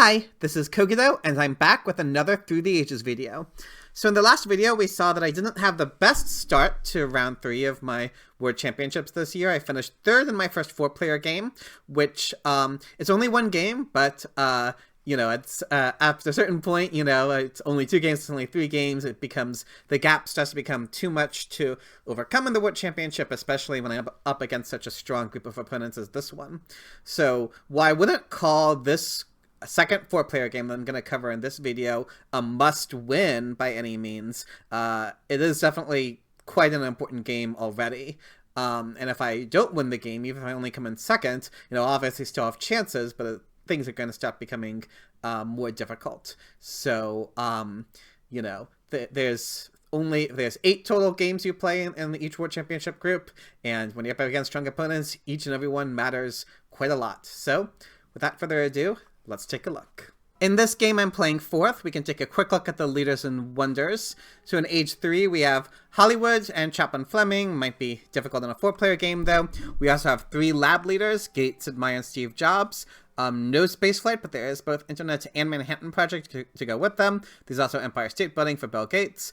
Hi, this is Kogito, and I'm back with another Through the Ages video. So in the last video, we saw that I didn't have the best start to round 3 of my World Championships this year. I finished 3rd in my first 4-player game, which, it's only one game, but, you know, it's, after a certain point, you know, it's only 2 games, it's only 3 games, the gap starts to become too much to overcome in the World Championship, especially when I'm up against such a strong group of opponents as this one. So, while I wouldn't call this second 4-player game that I'm going to cover in this video a must-win by any means, it is definitely quite an important game already. And if I don't win the game, even if I only come in second, you know, obviously still have chances, but things are going to start becoming more difficult. So, you know, there's 8 total games you play in each World Championship group, and when you're up against strong opponents, each and every one matters quite a lot. So, without further ado, let's take a look. In this game, I'm playing 4th. We can take a quick look at the leaders and wonders. So in Age 3, we have Hollywood and Chaplin Fleming. Might be difficult in a 4-player game, though. We also have 3 lab leaders, Gates, Admire, and Steve Jobs. No spaceflight, but there is both Internet and Manhattan Project to go with them. There's also Empire State Building for Bill Gates.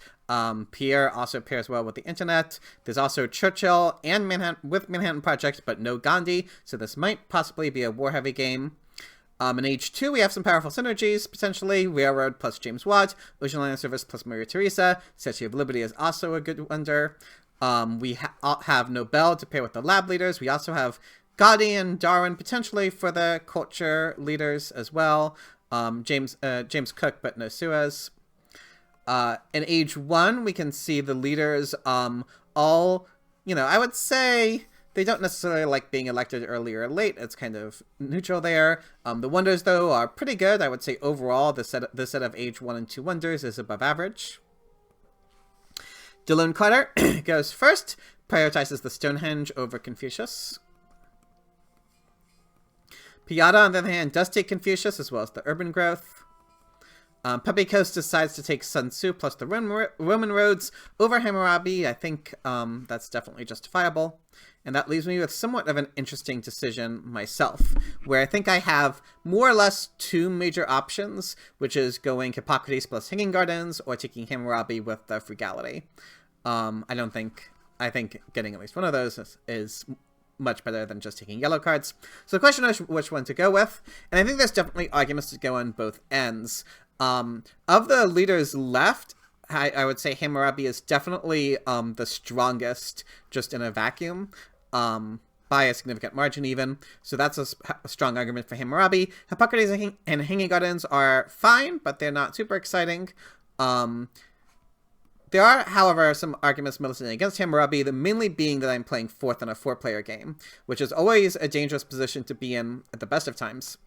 Pierre also pairs well with the Internet. There's also Churchill and Manhattan Project, but no Gandhi, so this might possibly be a war-heavy game. In Age 2, we have some powerful synergies, potentially. Railroad plus James Watt, Ocean Liner Service plus Maria Theresa, Statue of Liberty is also a good wonder. We have Nobel to pair with the lab leaders. We also have Gotti and Darwin potentially for the culture leaders as well. James Cook, but no Suez. In Age 1, we can see the leaders all, you know, I would say they don't necessarily like being elected early or late. It's kind of neutral there. The wonders, though, are pretty good. I would say overall, the set of Age 1 and 2 wonders is above average. Dylan Carter goes first, prioritizes the Stonehenge over Confucius. Piata, on the other hand, does take Confucius as well as the urban growth. Puppy Coast decides to take Sun Tzu plus the Roman roads over Hammurabi. I think that's definitely justifiable. And that leaves me with somewhat of an interesting decision myself, where I think I have more or less 2 major options, which is going Hippocrates plus Hanging Gardens or taking Hammurabi with the Frugality. I think getting at least one of those is much better than just taking yellow cards. So the question is which one to go with, and I think there's definitely arguments to go on both ends. Of the leaders left, I would say Hammurabi is definitely the strongest just in a vacuum, by a significant margin even. So that's a strong argument for Hammurabi. Hippocrates and Hanging Gardens are fine, but they're not super exciting. There are, however, some arguments militating against Hammurabi, the mainly being that I'm playing 4th in a 4-player game, which is always a dangerous position to be in at the best of times.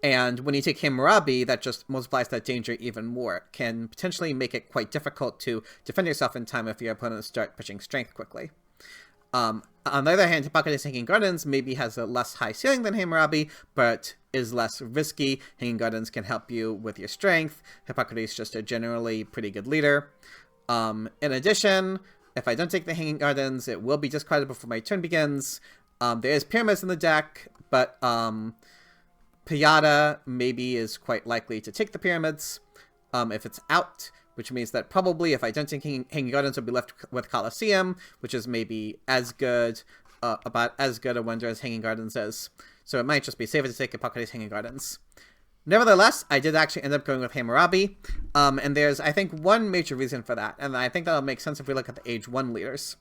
And when you take Hammurabi, that just multiplies that danger even more. It can potentially make it quite difficult to defend yourself in time if your opponents start pushing strength quickly. On the other hand, Hippocrates Hanging Gardens maybe has a less high ceiling than Hammurabi, but is less risky. Hanging Gardens can help you with your strength. Hippocrates is just a generally pretty good leader. In addition, if I don't take the Hanging Gardens, it will be discarded before my turn begins. There is Pyramids in the deck, but Piata maybe is quite likely to take the Pyramids if it's out, which means that probably if I don't take Hanging Gardens, I'll be left with Colosseum, which is maybe as good, about as good a wonder as Hanging Gardens is. So it might just be safer to take Hippocrates Hanging Gardens. Nevertheless, I did actually end up going with Hammurabi, and there's, I think, one major reason for that, and I think that'll make sense if we look at the Age 1 leaders.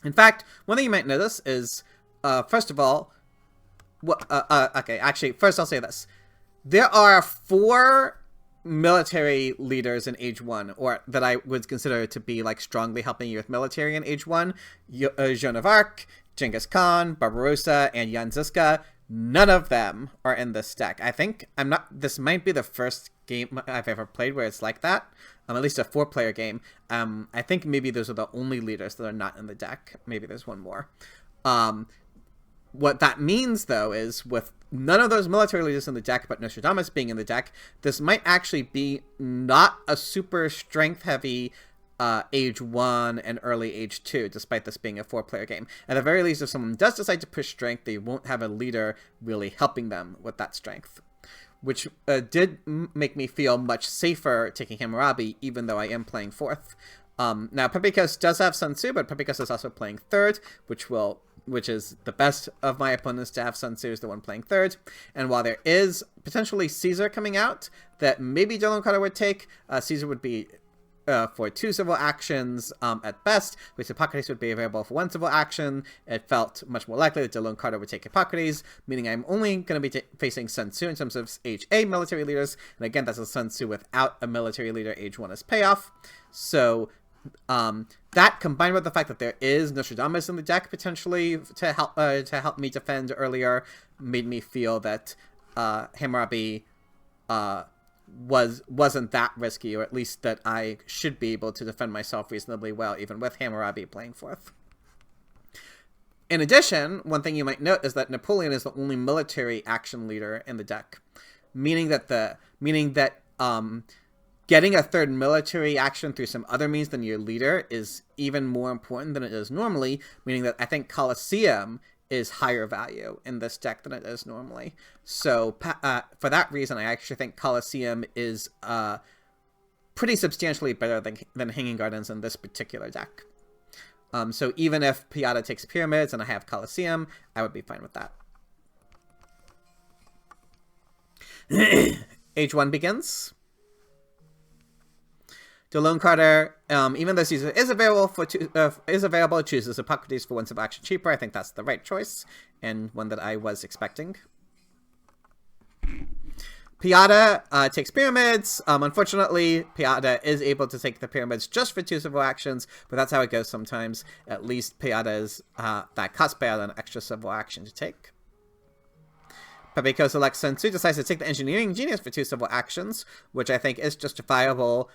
In fact, one thing you might notice is, first of all, okay, actually, first I'll say this. There are 4 military leaders in Age 1, or that I would consider to be, like, strongly helping you with military in Age 1. Joan of Arc, Genghis Khan, Barbarossa, and Jan Žižka. None of them are in this deck. I think this might be the first game I've ever played where it's like that. At least a 4-player game. I think maybe those are the only leaders that are not in the deck. Maybe there's one more. What that means, though, is with none of those military leaders in the deck, but Nostradamus being in the deck, this might actually be not a super strength-heavy age 1 and early age 2, despite this being a 4-player game. At the very least, if someone does decide to push strength, they won't have a leader really helping them with that strength. Which did make me feel much safer taking Hammurabi, even though I am playing 4th. Now, Pepikos does have Sun Tzu, but Pepikos is also playing 3rd, which is the best of my opponents to have. Sun Tzu is the one playing 3rd. And while there is potentially Caesar coming out that maybe Dylan Carter would take, Caesar would be for 2 civil actions at best, which Hippocrates would be available for 1 civil action. It felt much more likely that Dylan Carter would take Hippocrates, meaning I'm only going to be facing Sun Tzu in terms of age A military leaders. And again, that's a Sun Tzu without a military leader age 1 as payoff. So that combined with the fact that there is Nostradamus in the deck potentially to help me defend earlier made me feel that Hammurabi wasn't that risky, or at least that I should be able to defend myself reasonably well, even with Hammurabi playing 4th. In addition, one thing you might note is that Napoleon is the only military action leader in the deck, meaning that getting a 3rd military action through some other means than your leader is even more important than it is normally, meaning that I think Colosseum is higher value in this deck than it is normally. So for that reason, I actually think Colosseum is pretty substantially better than Hanging Gardens in this particular deck. So even if Piata takes Pyramids and I have Colosseum, I would be fine with that. Age 1 begins. Dylan Carter, even though Caesar is available, chooses Hippocrates for 1 civil action cheaper. I think that's the right choice, and one that I was expecting. Piata takes Pyramids. Unfortunately, Piata is able to take the Pyramids just for 2 civil actions, but that's how it goes sometimes. At least Piata's that costs Piata an extra civil action to take. Pepikos elects Sun Tzu, decides to take the Engineering Genius for 2 civil actions, which I think is justifiable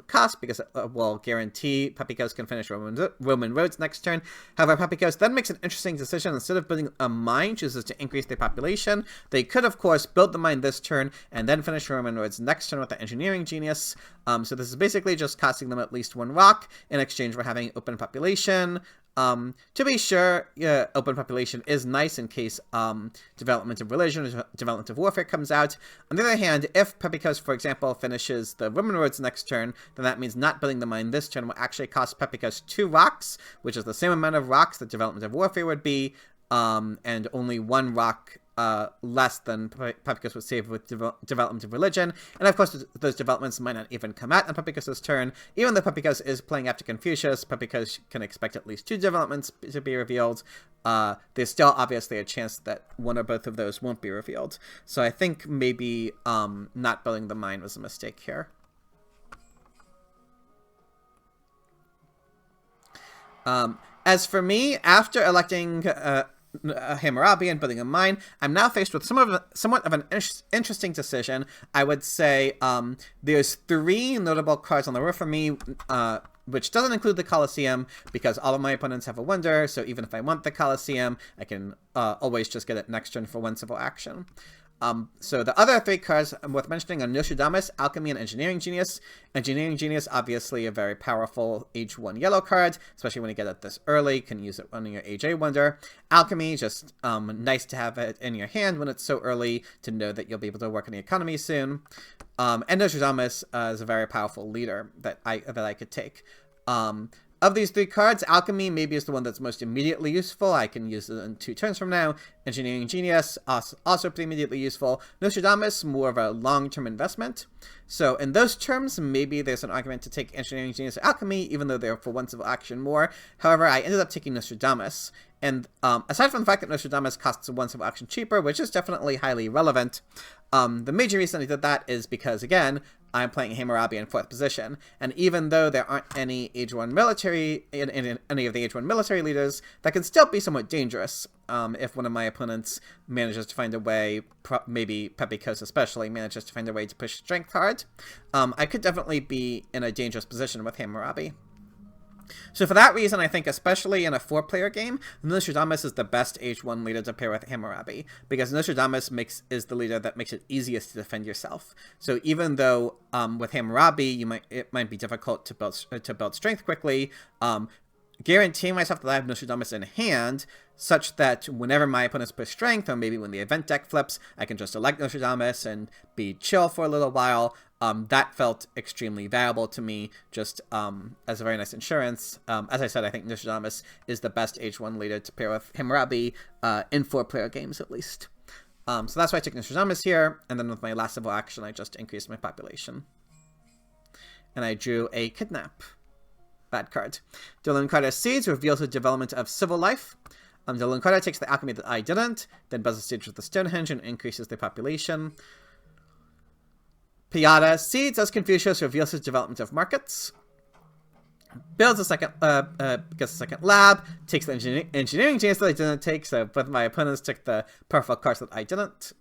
cost because it will guarantee Pepikos can finish Roman roads next turn. However, Pepikos then makes an interesting decision. Instead of building a mine, chooses to increase their population. They could, of course, build the mine this turn and then finish Roman roads next turn with the Engineering Genius. So this is basically just costing them at least 1 rock in exchange for having open population. To be sure, open population is nice in case development of religion or development of warfare comes out. On the other hand, if Pepikos, for example, finishes the Roman roads next turn, then that means not building the mine this turn will actually cost Pepikos 2 rocks, which is the same amount of rocks that development of warfare would be, and only 1 rock less than Pepikos would save with development of religion. And of course, those developments might not even come out on Pepikos' turn. Even though Pepikos is playing after Confucius, Pepikos can expect at least 2 developments to be revealed. There's still obviously a chance that 1 or both of those won't be revealed. So I think maybe not building the mine was a mistake here. As for me, after electing Hammurabi and building a mine, I'm now faced with somewhat of an interesting decision. I would say there's 3 notable cards on the road for me, which doesn't include the Colosseum, because all of my opponents have a wonder, so even if I want the Colosseum, I can always just get it next turn for 1 civil action. So the other 3 cards worth mentioning are Nostradamus, Alchemy, and Engineering Genius. Engineering Genius, obviously a very powerful age 1 yellow card, especially when you get it this early. You can use it on your age A wonder. Alchemy, just nice to have it in your hand when it's so early to know that you'll be able to work on the economy soon. And Nostradamus is a very powerful leader that I could take. Of these 3 cards, Alchemy maybe is the one that's most immediately useful. I can use it in 2 turns from now. Engineering Genius, also pretty immediately useful. Nostradamus, more of a long-term investment. So in those terms, maybe there's an argument to take Engineering Genius or Alchemy, even though they're for 1 civil action more. However, I ended up taking Nostradamus. And aside from the fact that Nostradamus costs 1 civil action cheaper, which is definitely highly relevant, the major reason I did that is because, again, I'm playing Hammurabi in 4th position, and even though there aren't any age 1 military in any of the age 1 military leaders, that can still be somewhat dangerous if one of my opponents manages to find a way, maybe Pepikos especially, manages to find a way to push strength hard. I could definitely be in a dangerous position with Hammurabi. So for that reason, I think especially in a 4-player game, Nostradamus is the best H1 leader to pair with Hammurabi, because Nostradamus is the leader that makes it easiest to defend yourself. So even though with Hammurabi, it might be difficult to build strength quickly, guaranteeing myself that I have Nostradamus in hand, such that whenever my opponents push strength, or maybe when the event deck flips, I can just elect Nostradamus and be chill for a little while. That felt extremely valuable to me, just as a very nice insurance. As I said, I think Nostradamus is the best H1 leader to pair with Hammurabi in 4-player games, at least. So that's why I took Nostradamus here, and then with my last civil action, I just increased my population. And I drew a Kidnap. Bad card. Dylan Carter Seeds reveals the development of civil life. Dylan Carter takes the alchemy that I didn't, then builds a stage with the Stonehenge and increases the population. Piata Seeds as Confucius reveals his development of markets. Builds a second, gets a second lab, takes the engineering genius that I didn't take, so both my opponents took the powerful cards that I didn't.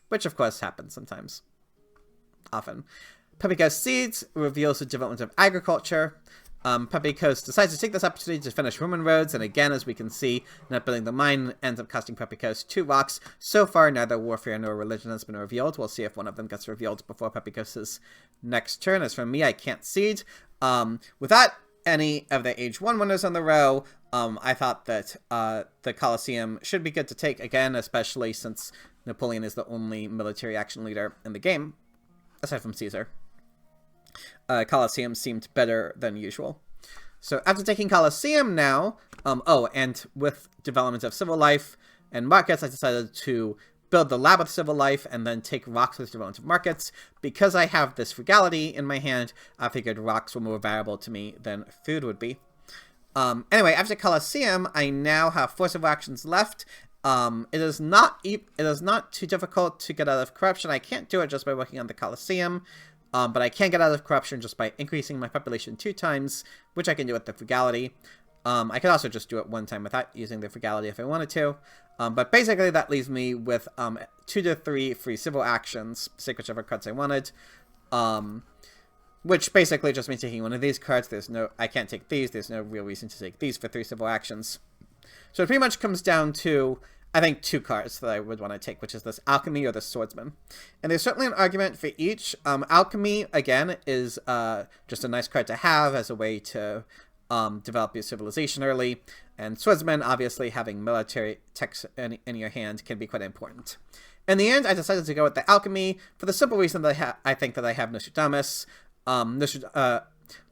Which of course happens sometimes. Often. Pepiko's Seeds reveals the development of agriculture. Pepikos decides to take this opportunity to finish Roman roads, and again, as we can see, not building the mine ends up costing Pepikos 2 rocks. So far, neither warfare nor religion has been revealed. We'll see if one of them gets revealed before Pepikos' next turn. As for me, I can't seed. Without any of the Age 1 winners on the row, I thought that the Colosseum should be good to take again, especially since Napoleon is the only military action leader in the game, aside from Caesar. Colosseum seemed better than usual. So after taking Colosseum now, and with development of civil life and markets, I decided to build the lab with civil life and then take rocks with development of markets. Because I have this frugality in my hand, I figured rocks were more valuable to me than food would be. Anyway, after Colosseum, I now have 4 civil actions left. It is not too difficult to get out of corruption. I can't do it just by working on the Colosseum. But I can get out of corruption just by increasing my population 2 times, which I can do with the frugality. I could also just do it 1 time without using the frugality if I wanted to. But basically that leaves me with 2 to 3 free civil actions, take whichever cards I wanted. Which basically just means taking one of these cards. I can't take these. There's no real reason to take these for 3 civil actions. So it pretty much comes down to, I think, 2 cards that I would want to take, which is this Alchemy or the Swordsman. And there's certainly an argument for each. Alchemy, again, is just a nice card to have as a way to develop your civilization early. And Swordsman, obviously, having military techs in your hand can be quite important. In the end, I decided to go with the Alchemy for the simple reason that I think that I have Nostradamus.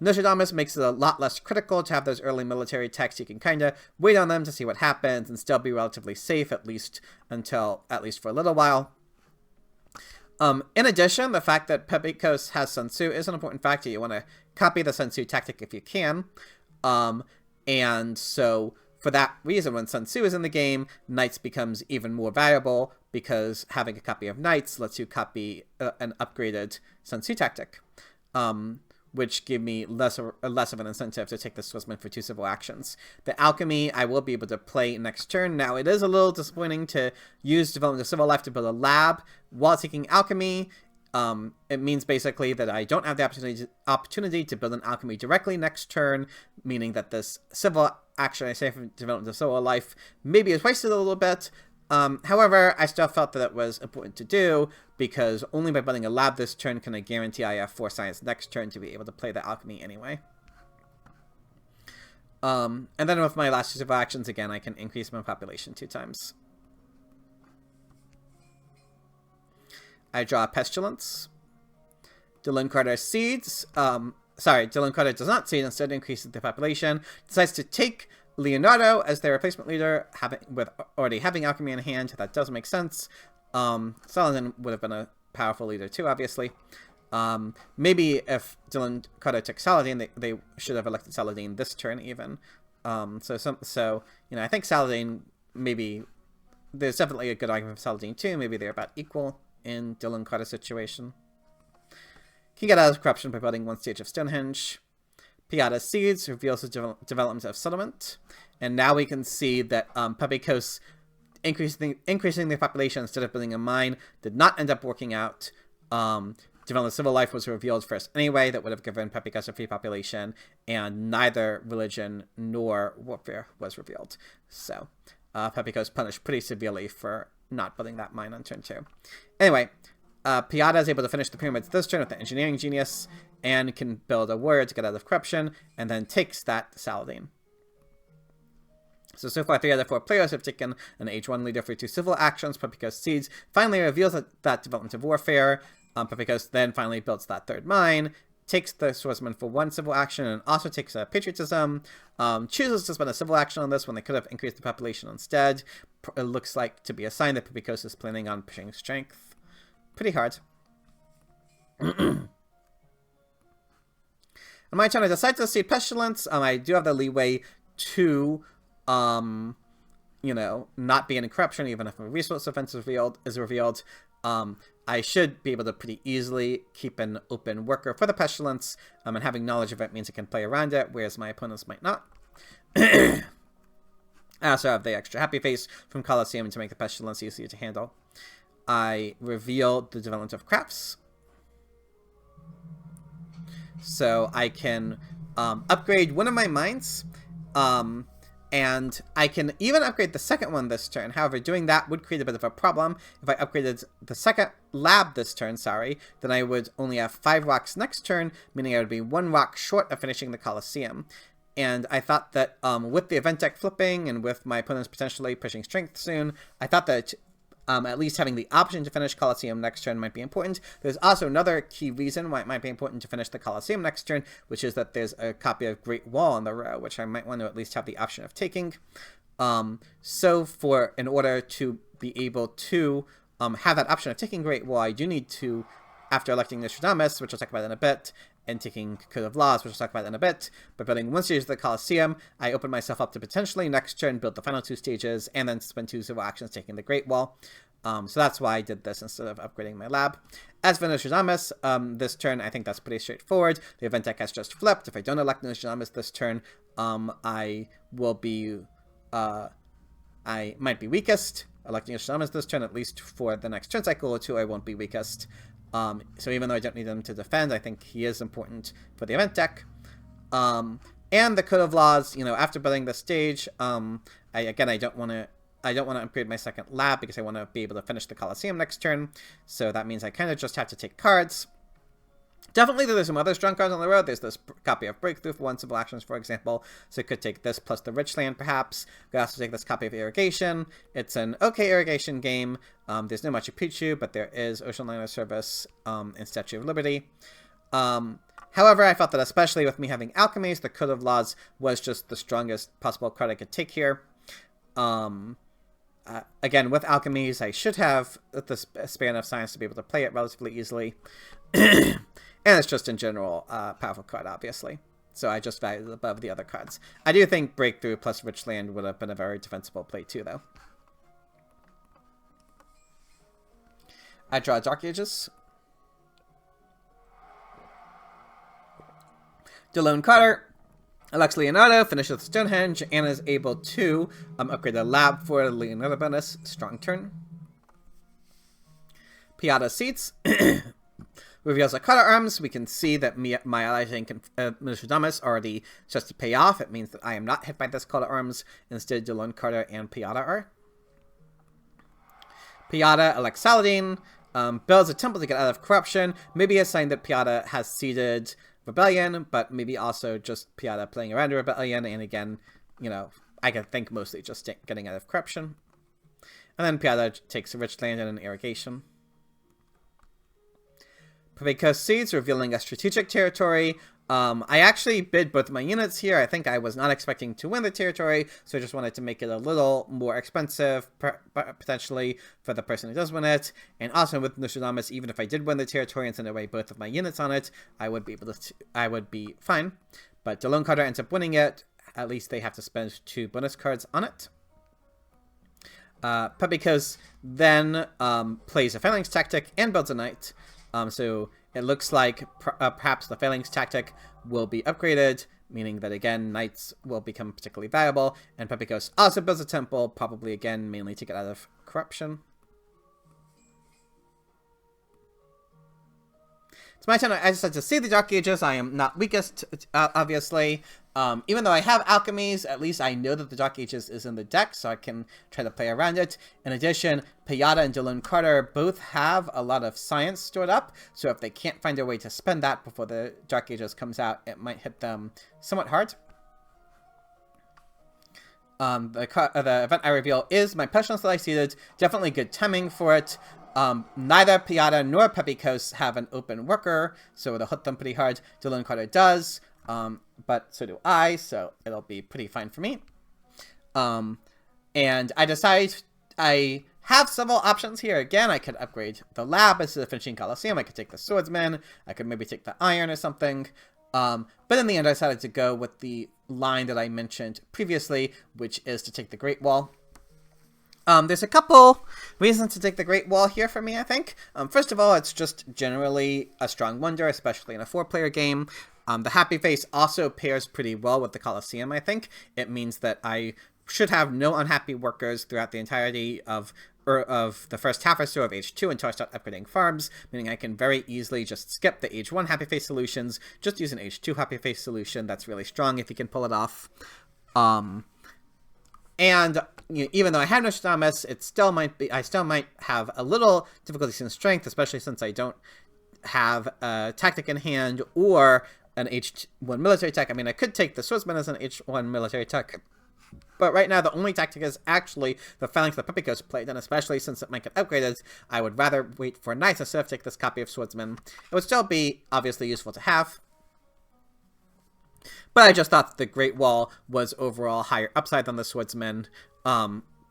Nostradamus makes it a lot less critical to have those early military techs. You can kind of wait on them to see what happens and still be relatively safe, at least for a little while. In addition, the fact that Pepikos has Sun Tzu is an important factor. You want to copy the Sun Tzu tactic if you can. And so for that reason, when Sun Tzu is in the game, Knights becomes even more valuable because having a copy of Knights lets you copy an upgraded Sun Tzu tactic. Which give me less of an incentive to take the Swordsman for 2 civil actions. The Alchemy I will be able to play next turn. Now, it is a little disappointing to use development of civil life to build a lab while taking Alchemy. It means basically that I don't have the opportunity to build an Alchemy directly next turn, meaning that this civil action I say from development of civil life maybe is wasted a little bit. However, I still felt that it was important to do, because only by building a lab this turn can I guarantee I have 4 science next turn to be able to play the Alchemy anyway. And then with my last 2 civil actions, again, I can increase my population 2 times. I draw Pestilence. Dylan Carter seeds. Dylan Carter does not seed, instead increases the population. Decides to take Leonardo as their replacement leader, already having Alchemy in hand. That does make sense. Saladin would have been a powerful leader too, obviously. Maybe if Dylan Carter took Saladin, they should have elected Saladin this turn even. So I think Saladin, maybe there's definitely a good argument for Saladin too. Maybe they're about equal in Dylan Carter's situation. Can get out of corruption by building 1 stage of Stonehenge. Piata Seeds reveals the development of settlement. And now we can see that Pepikos increasing the population instead of building a mine did not end up working out. Development of Civil Life was revealed first anyway. That would have given Pepicus a free population, and neither Religion nor Warfare was revealed. So Pepicus punished pretty severely for not building that mine on turn 2. Anyway, Piata is able to finish the pyramids this turn with the Engineering Genius, and can build a warrior to get out of corruption, and then takes that Saladin. So far, 3 out of 4 players have taken an H1 leader for 2 civil actions. Pepicus Seeds finally reveals that Development of Warfare. Pepicus then finally builds that 3rd mine, takes the Swordsman for 1 civil action, and also takes a Patriotism. Chooses to spend a civil action on this when they could have increased the population instead. It looks like to be a sign that Pepicus is planning on pushing strength pretty hard. On my turn, I decide to seed Pestilence. I do have the leeway to, you know, not be in corruption, even if a resource offense is revealed. I should be able to pretty easily keep an open worker for the Pestilence, and having knowledge of it means I can play around it, whereas my opponents might not. I also have the extra Happy Face from Colosseum to make the Pestilence easier to handle. I reveal the Development of Crafts, so I can upgrade one of my mines, and I can even upgrade the second one this turn. However, doing that would create a bit of a problem. If I upgraded the second lab this turn, then I would only have 5 rocks next turn, meaning I would be 1 rock short of finishing the Colosseum. And I thought that with the event deck flipping and with my opponents potentially pushing strength soon, I thought that at least having the option to finish Colosseum next turn might be important. There's also another key reason why it might be important to finish the Colosseum next turn, which is that there's a copy of Great Wall on the row, which I might want to at least have the option of taking. So in order to be able to have that option of taking Great Wall, I do need to, after electing Nostradamus, which I'll talk about in a bit, and taking Code of Laws, which I'll talk about in a bit, but building 1 stage of the Colosseum, I open myself up to potentially next turn build the final 2 stages, and then spend 2 civil actions taking the Great Wall. So that's why I did this instead of upgrading my lab. As for Nostradamus, this turn, I think that's pretty straightforward. The event deck has just flipped. If I don't elect Nostradamus this turn, I will be, I might be weakest. Electing Nostradamus this turn, at least for the next turn cycle or 2, I won't be weakest. So even though I don't need him to defend, I think he is important for the event deck. And the Code of Laws, you know, after building the stage, I don't want to upgrade my second lab because I want to be able to finish the Colosseum next turn. So that means I kind of just have to take cards. Definitely there's some other strong cards on the road. There's this copy of Breakthrough for 1 civil actions, for example. So it could take this plus the Rich Land, perhaps. We could also take this copy of Irrigation. It's an okay irrigation game. There's no Machu Picchu, but there is Ocean Liner Service and Statue of Liberty. However, I felt that especially with me having Alchemies, the Code of Laws was just the strongest possible card I could take here. Again, with Alchemies, I should have the span of science to be able to play it relatively easily. And it's just in general a powerful card, obviously. So I just value it above the other cards. I do think Breakthrough plus Rich Land would have been a very defensible play too, though. I draw Dark Ages. Delone Carter elects Leonardo, finishes Stonehenge, and is able to upgrade the lab for the Leonardo bonus. Strong turn. Piata Seats. Reveals a Carter Arms. We can see that my allies and Nostradamus already just to pay off. It means that I am not hit by this Carter Arms. Instead, Delone Carter and Piata are. Piata elects Saladin. Builds a temple to get out of corruption. Maybe a sign that Piata has seeded Rebellion, but maybe also just Piata playing around a Rebellion. And again, you know, I can think mostly just getting out of corruption. And then Piata takes a Rich Land and an Irrigation. Because Seeds revealing a strategic territory. I actually bid both my units here. I think I was not expecting to win the territory, so I just wanted to make it a little more expensive, potentially, for the person who does win it. And also with Nostradamus, even if I did win the territory and send away both of my units on it, I would be able to. I would be fine. But Delone Carter ends up winning it. At least they have to spend 2 bonus cards on it. Because then plays a Phalanx Tactic and builds a Knight. So it looks like perhaps the Phalanx Tactic will be upgraded, meaning that, again, Knights will become particularly valuable. And Pepicos also builds a temple, probably, again, mainly to get out of corruption. It's my turn. I decided to see the Dark Ages. I am not weakest, obviously. Even though I have alchemies, at least I know that the Dark Ages is in the deck, so I can try to play around it. In addition, Piata and Dylan Carter both have a lot of science stored up, so if they can't find a way to spend that before the Dark Ages comes out, it might hit them somewhat hard. The event I reveal is my Pestilence that I seeded. Definitely good timing for it. Neither Piata nor Pepikos have an open worker, so it'll hit them pretty hard. Dylan Carter does. But so do I, so it'll be pretty fine for me. And I decide I have several options here. Again, I could upgrade the lab instead of finishing Coliseum. I could take the Swordsman. I could maybe take the Iron or something. But in the end, I decided to go with the line that I mentioned previously, which is to take the Great Wall. There's a couple reasons to take the Great Wall here for me, I think. First of all, it's just generally a strong wonder, especially in a 4-player game. The Happy Face also pairs pretty well with the Coliseum, I think. It means that I should have no unhappy workers throughout the entirety of the first half or so of Age 2 until I start upgrading farms, meaning I can very easily just skip the Age 1 Happy Face solutions, just use an Age 2 Happy Face solution. That's really strong if you can pull it off. And you know, even though I have Nostradamus, it still might be, I still might have a little difficulties in strength, especially since I don't have a tactic in hand or an H1 military tech. I mean, I could take the Swordsman as an H1 military tech, but right now the only tactic is actually the Phalanx that Pepikos played, and especially since it might get upgraded, I would rather wait for Knights instead of take this copy of Swordsman. It would still be obviously useful to have, but I just thought the Great Wall was overall higher upside than the Swordsman.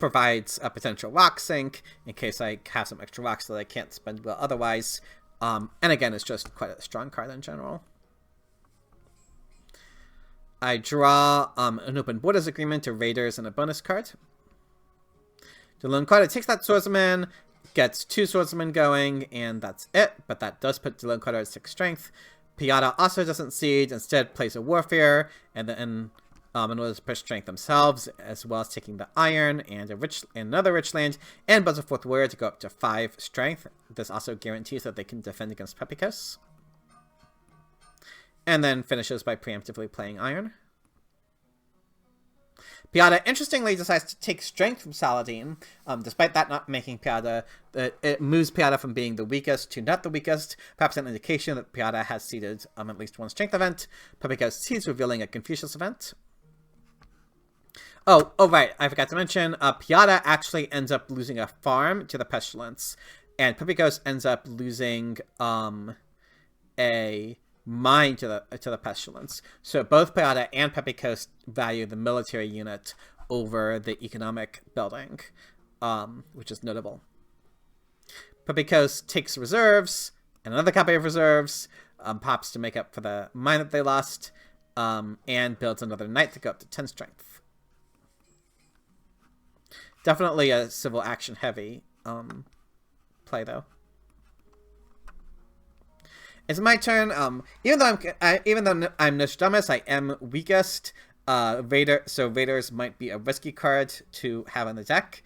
Provides a potential rock sink in case I have some extra rocks that I can't spend well otherwise. And again, it's just quite a strong card in general. I draw an Open Borders Agreement to Raiders and a bonus card. Dylan Carter takes that Swordsman, gets 2 Swordsmen going, and that's it. But that does put Dylan Carter at 6 strength. Piata also doesn't seed, instead plays a Warfare, and then in order to push strength themselves, as well as taking the Iron and another rich land, and builds a 4th warrior to go up to 5 strength. This also guarantees that they can defend against Pepikos. And then finishes by preemptively playing Iron. Piata, interestingly, decides to take strength from Saladin. Despite that not making Piata, it moves Piata from being the weakest to not the weakest, perhaps an indication that Piata has seeded at least 1 strength event. Pepikos seeds, revealing a Confucius event. Oh, right, I forgot to mention, Piata actually ends up losing a farm to the Pestilence, and Pepikos ends up losing a mine to the Pestilence. So both Piata and Pepikos value the military unit over the economic building, which is notable. Pepikos takes reserves, and another copy of reserves, pops to make up for the mine that they lost, and builds another knight to go up to 10 strength. Definitely a civil action heavy play though. It's my turn. Even though I'm Nostradamus, I am weakest. Raiders might be a risky card to have in the deck.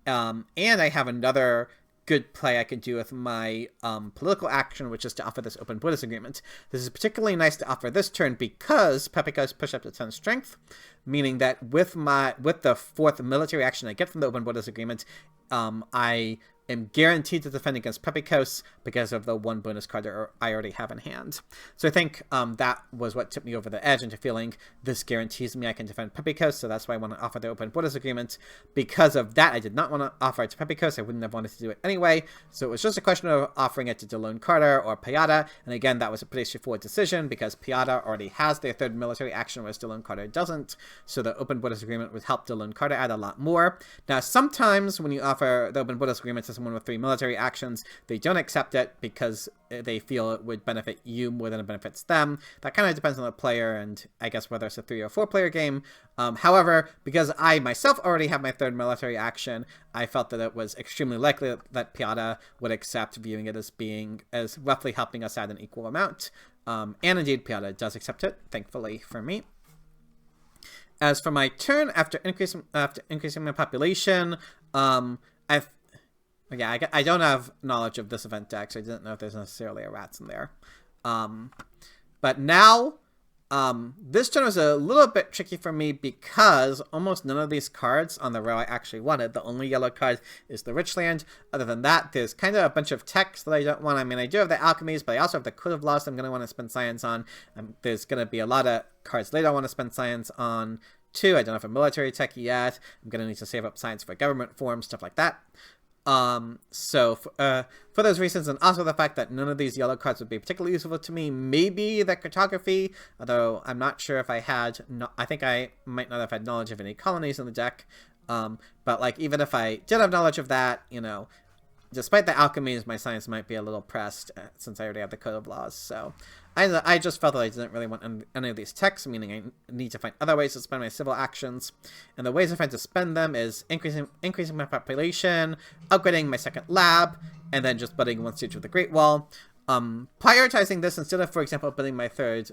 And I have another good play I can do with my political action, which is to offer this Open Borders Agreement. This is particularly nice to offer this turn because Pepikos push up to 10 strength, meaning that with the 4th military action I get from the Open Borders Agreement, I am guaranteed to defend against Pepikos because of the 1 bonus card I already have in hand. So I think that was what tipped me over the edge into feeling this guarantees me I can defend Pepikos, so that's why I want to offer the Open Borders Agreement. Because of that, I did not want to offer it to Pepikos. I wouldn't have wanted to do it anyway, so it was just a question of offering it to Dylan Carter or Piata, and again, that was a pretty straightforward decision because Piata already has their 3rd military action, whereas Dylan Carter doesn't, so the Open Borders Agreement would help Dylan Carter add a lot more. Now, sometimes when you offer the Open Borders Agreement to someone with 3 military actions, they don't accept it because they feel it would benefit you more than it benefits them. That kind of depends on the player and I guess whether it's a 3 or 4 player game. However, because I myself already have my 3rd military action, I felt that it was extremely likely that Piata would accept, viewing it as roughly helping us out an equal amount. And indeed, Piata does accept it, thankfully for me. As for my turn, after increasing my population, I don't have knowledge of this event deck, so I didn't know if there's necessarily a rats in there. But now, this turn was a little bit tricky for me because almost none of these cards on the row I actually wanted. The only yellow card is the Richland. Other than that, there's kind of a bunch of techs that I don't want. I mean, I do have the Alchemies, but I also have the Code of Laws I'm going to want to spend science on. There's going to be a lot of cards later I want to spend science on too. I don't have a military tech yet. I'm going to need to save up science for government forms, stuff like that. So for those reasons, and also the fact that none of these yellow cards would be particularly useful to me, maybe the cartography, although I'm not sure if I had, I think I might not have had knowledge of any colonies in the deck, but like even if I did have knowledge of that, you know, despite the alchemies, my science might be a little pressed since I already have the Code of Laws. So I just felt that I didn't really want any of these techs, meaning I need to find other ways to spend my civil actions. And the ways I find to spend them is increasing my population, upgrading my second lab, and then just building one siege with the Great Wall. Prioritizing this instead of, for example, building my third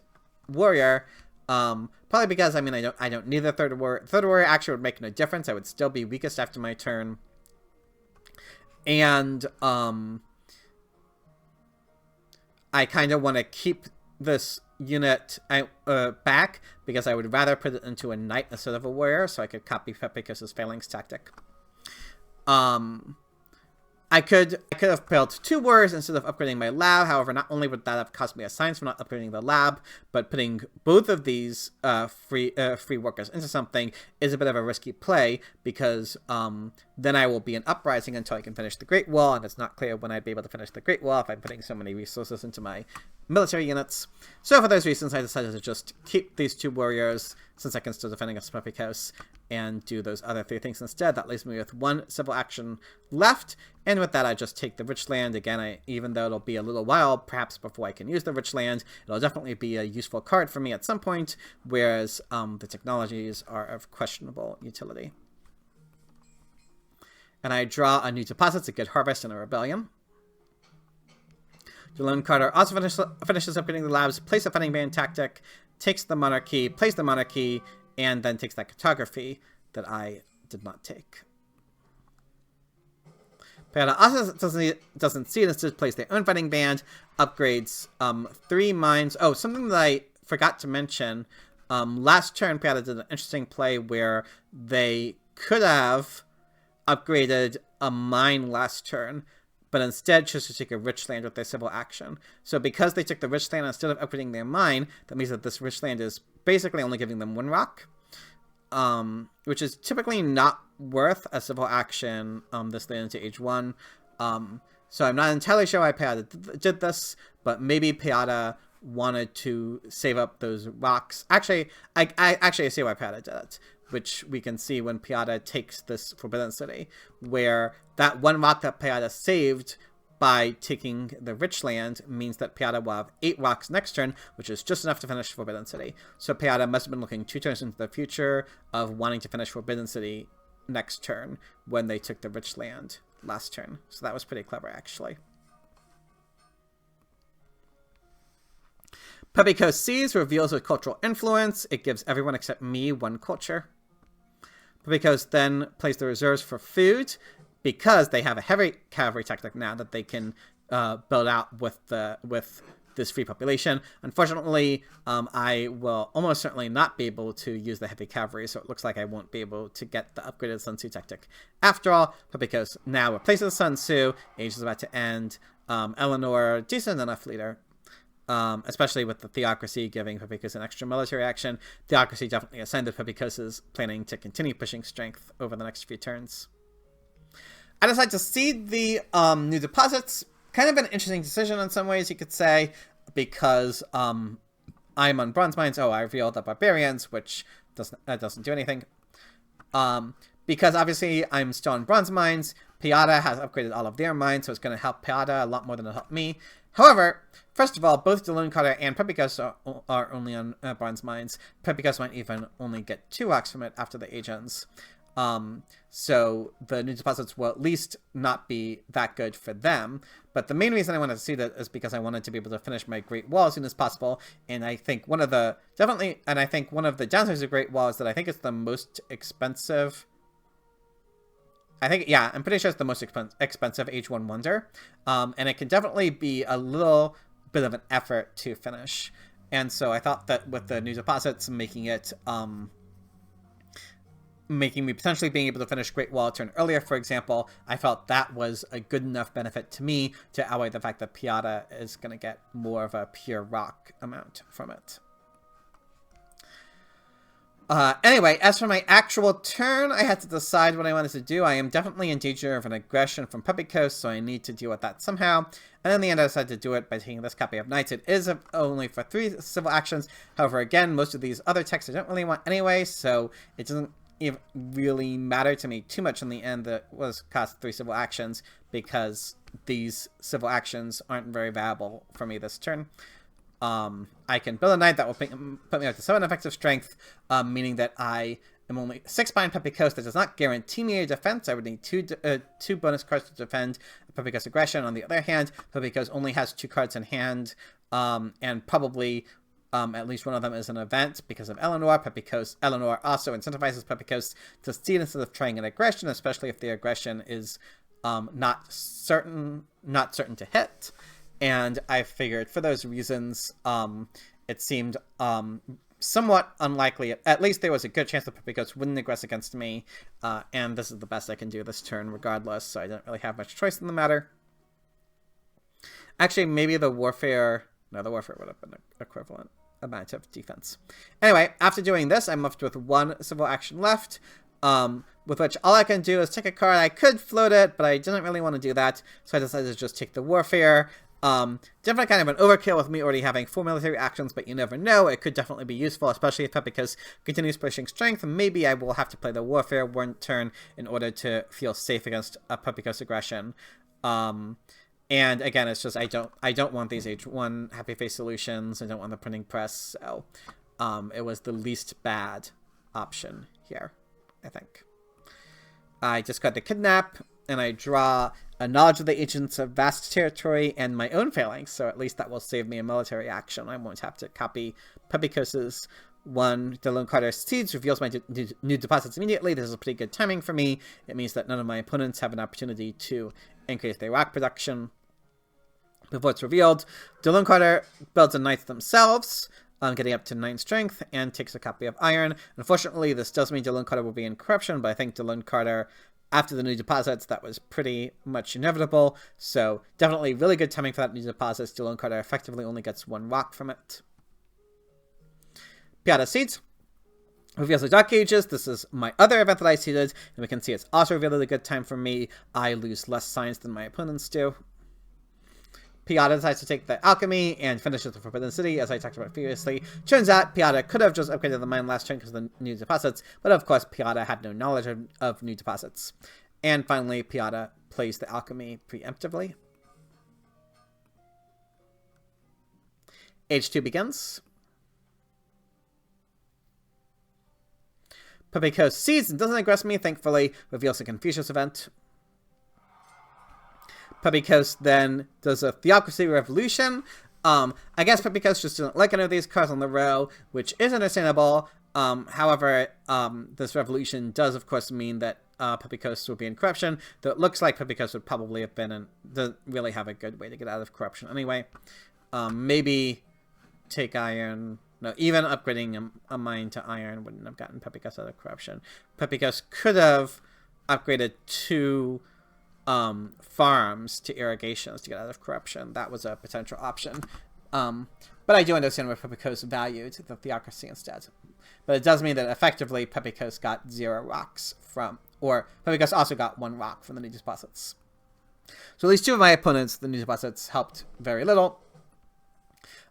warrior. Probably because, I mean, I don't need the third warrior. Third warrior actually would make no difference. I would still be weakest after my turn. And I kind of want to keep this unit back because I would rather put it into a knight instead of a warrior, so I could copy Pepikos' phalanx tactic. I could have built 2 warriors instead of upgrading my lab. However, not only would that have cost me a science for not upgrading the lab, but putting both of these free workers into something is a bit of a risky play because then I will be in uprising until I can finish the Great Wall, and it's not clear when I'd be able to finish the Great Wall if I'm putting so many resources into my military units. So for those reasons, I decided to just keep these 2 warriors since I can still defend against Pepikos and do those other 3 things instead. That leaves me with 1 civil action left, and with that I just take the rich land. Again, even though it'll be a little while perhaps before I can use the rich land, it'll definitely be a useful card for me at some point, whereas the technologies are of questionable utility. And I draw a new deposit, a good harvest, and a rebellion. The Lone Carter also finishes upgrading the labs, plays a fighting band tactic, takes the monarchy, plays the monarchy, and then takes that cartography that I did not take. Payada also doesn't see it, instead plays their own fighting band, upgrades 3 mines. Oh, something that I forgot to mention. Last turn, Payada did an interesting play where they could have upgraded a mine last turn, but instead chose to take a rich land with their civil action. So because they took the rich land instead of upgrading their mine, that means that this rich land is basically only giving them 1 rock, which is typically not worth a civil action this late into age 1. So I'm not entirely sure why Payada did this, but maybe Payada wanted to save up those rocks. Actually, I see why Payada did it, which we can see when Payada takes this Forbidden City, where that 1 rock that Payada saved by taking the rich land means that Payada will have 8 rocks next turn, which is just enough to finish Forbidden City. So Payada must have been looking 2 turns into the future of wanting to finish Forbidden City next turn when they took the rich land last turn. So that was pretty clever, actually. Pepikos sees reveals a cultural influence. It gives everyone except me 1 culture. Pepikos then plays the reserves for food because they have a heavy cavalry tactic now that they can build out with this free population. Unfortunately, I will almost certainly not be able to use the heavy cavalry, so it looks like I won't be able to get the upgraded Sun Tzu tactic. After all, Pepikos now replaces Sun Tzu. Age is about to end. Eleanor, decent enough leader. Especially with the Theocracy giving Pepikos an extra military action. Theocracy definitely assigned that Pepikos is planning to continue pushing strength over the next few turns. I decided to seed the new deposits. Kind of an interesting decision in some ways, you could say, because I'm on bronze mines. Oh, I revealed the barbarians, which doesn't do anything. Because obviously I'm still on bronze mines. Payada has upgraded all of their mines, so it's going to help Payada a lot more than it'll help me. However, first of all, both the Lone Carter and Pepikos are only on bronze mines. Pepikos might even only get 2 rocks from it after the age ends. So the new deposits will at least not be that good for them. But the main reason I wanted to see that is because I wanted to be able to finish my Great Wall as soon as possible. And I think one of the downsides of Great Wall is that I think it's the most expensive. I'm pretty sure it's the most expensive Age 1 wonder. And it can definitely be a little bit of an effort to finish. And so I thought that with the new deposits making it, making me potentially being able to finish Great Wall turn earlier, for example, I felt that was a good enough benefit to me to outweigh the fact that Piata is going to get more of a pure rock amount from it. Anyway, as for my actual turn, I had to decide what I wanted to do. I am definitely in danger of an aggression from Puppy Coast, so I need to deal with that somehow. And in the end, I decided to do it by taking this copy of Knights. It is only for 3 civil actions. However, again, most of these other texts I don't really want anyway, so it doesn't even really matter to me too much in the end that was cost 3 civil actions, because these civil actions aren't very valuable for me this turn. I can build a knight that will put me up to 7 effective strength, meaning that I am only 6 behind Puppy Coast. That does not guarantee me a defense. I would need 2 bonus cards to defend Puppy Coast aggression. On the other hand, Puppy Coast only has 2 cards in hand, and probably at least one of them is an event because of Eleanor. Eleanor also incentivizes Puppy Coast to steal instead of trying an aggression, especially if the aggression is not certain to hit. And I figured for those reasons, it seemed somewhat unlikely. At least there was a good chance that Puppy Coast wouldn't aggress against me, and this is the best I can do this turn regardless, so I didn't really have much choice in the matter. Actually, maybe the Warfare... No, the Warfare would have been an equivalent amount of defense. Anyway, after doing this, I'm left with 1 civil action left, with which all I can do is take a card. I could float it, but I didn't really want to do that, so I decided to just take the Warfare. Definitely kind of an overkill with me already having 4 military actions, but you never know. It could definitely be useful, especially if Puppy Coast continues pushing strength. Maybe I will have to play the Warfare one turn in order to feel safe against a Puppy Coast aggression. And again, it's just I don't want these H1 happy face solutions. I don't want the printing press. So it was the least bad option here, I think. I discard the Kidnap, and I draw a Knowledge of the Agents of Vast Territory and my own Phalanx, so at least that will save me a military action. I won't have to copy Puppy Coast's 1. The Lone Carter Seeds reveals my new deposits immediately. This is pretty good timing for me. It means that none of my opponents have an opportunity to increase their rock production before it's revealed. The Lone Carter builds a knight themselves, getting up to 9 strength, and takes a copy of Iron. Unfortunately, this does mean the Lone Carter will be in corruption, but I think the Lone Carter, after the new deposits, that was pretty much inevitable. So definitely really good timing for that new deposits. The Lone Carter effectively only gets 1 rock from it. Piata Seeds reveals the Dark Ages. This is my other event that I seeded, and we can see it's also really a good time for me. I lose less science than my opponents do. Piata decides to take the Alchemy and finishes the Forbidden City, as I talked about previously. Turns out Piata could have just upgraded the mine last turn because of the new deposits, but of course Piata had no knowledge of new deposits. And finally, Piata plays the Alchemy preemptively. Age 2 begins. Puppy Coast sees and doesn't aggress me, thankfully, reveals a Confucius event. Puppy Coast then does a Theocracy Revolution. I guess Puppy Coast just didn't like any of these cards on the row, which is understandable. However, this revolution does, of course, mean that Puppy Coast will be in corruption, though it looks like Puppy Coast would probably have been, and doesn't really have a good way to get out of corruption anyway. Maybe take Iron. No, even upgrading a mine to Iron wouldn't have gotten Puppy Coast out of corruption. Puppy Coast could have upgraded 2 farms to irrigations to get out of corruption. That was a potential option. But I do understand where Puppy Coast valued the Theocracy instead. But it does mean that effectively Puppy Coast got 0 rocks from, or Puppy Coast also got 1 rock from the new deposits. So at least 2 of my opponents, the new deposits helped very little.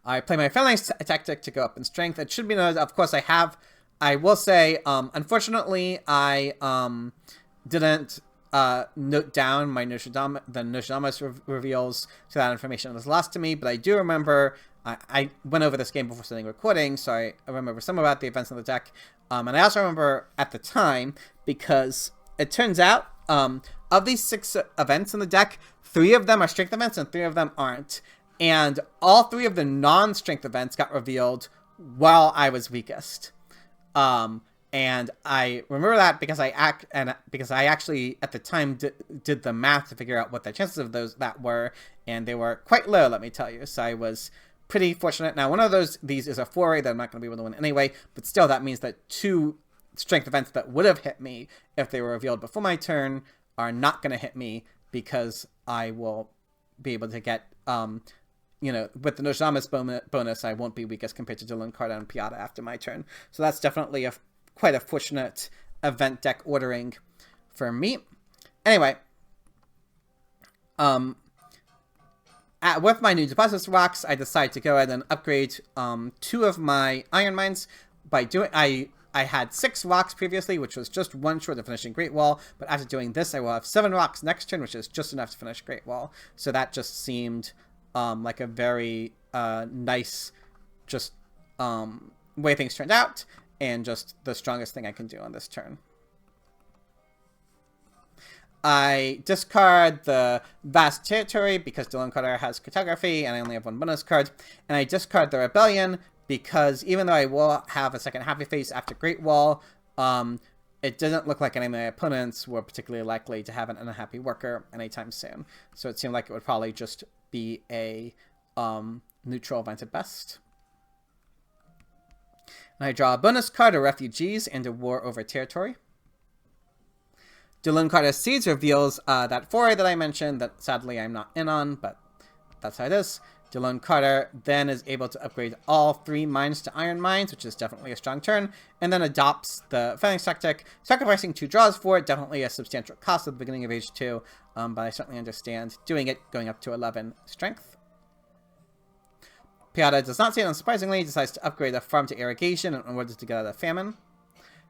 I play my Phalanx tactic to go up in strength. It should be noted, of course, I will say, unfortunately, I didn't note down my the Nostradamus reveals, so that information was lost to me, but I do remember, I went over this game before starting recording, so I remember some about the events in the deck, and I also remember at the time, because it turns out, of these 6 events in the deck, 3 of them are strength events and 3 of them aren't, and all 3 of the non-strength events got revealed while I was weakest. And I remember that because I actually at the time did the math to figure out what the chances of that were, and they were quite low, let me tell you. So I was pretty fortunate. Now, one of these is a 4A that I'm not going to be able to win anyway, but still that means that 2 strength events that would have hit me if they were revealed before my turn are not going to hit me, because I will be able to get, you know, with the Nojama's bonus, I won't be weak as compared to Dylan Carter and Piata after my turn. So that's definitely quite a fortunate event deck ordering for me. Anyway, with my new deposits rocks, I decided to go ahead and upgrade 2 of my iron mines. By doing, I had 6 rocks previously, which was just 1 short of finishing Great Wall. But after doing this, I will have 7 rocks next turn, which is just enough to finish Great Wall. So that just seemed like a very nice, just way things turned out, and just the strongest thing I can do on this turn. I discard the Vast Territory because Dylan Carter has Cartography and I only have 1 bonus card. And I discard the Rebellion because even though I will have a second Happy Face after Great Wall, it doesn't look like any of my opponents were particularly likely to have an unhappy worker anytime soon. So it seemed like it would probably just be a neutral event at best. And I draw a bonus card of Refugees and a War Over Territory. Dylan Carter's Seeds reveals that foray that I mentioned that sadly I'm not in on, but that's how it is. Dylan Carter then is able to upgrade all 3 mines to iron mines, which is definitely a strong turn, and then adopts the Phalanx tactic, sacrificing 2 draws for it, definitely a substantial cost at the beginning of Age 2, but I certainly understand doing it, going up to 11 strength. Piata does not see it, unsurprisingly, decides to upgrade a farm to irrigation in order to get out of famine.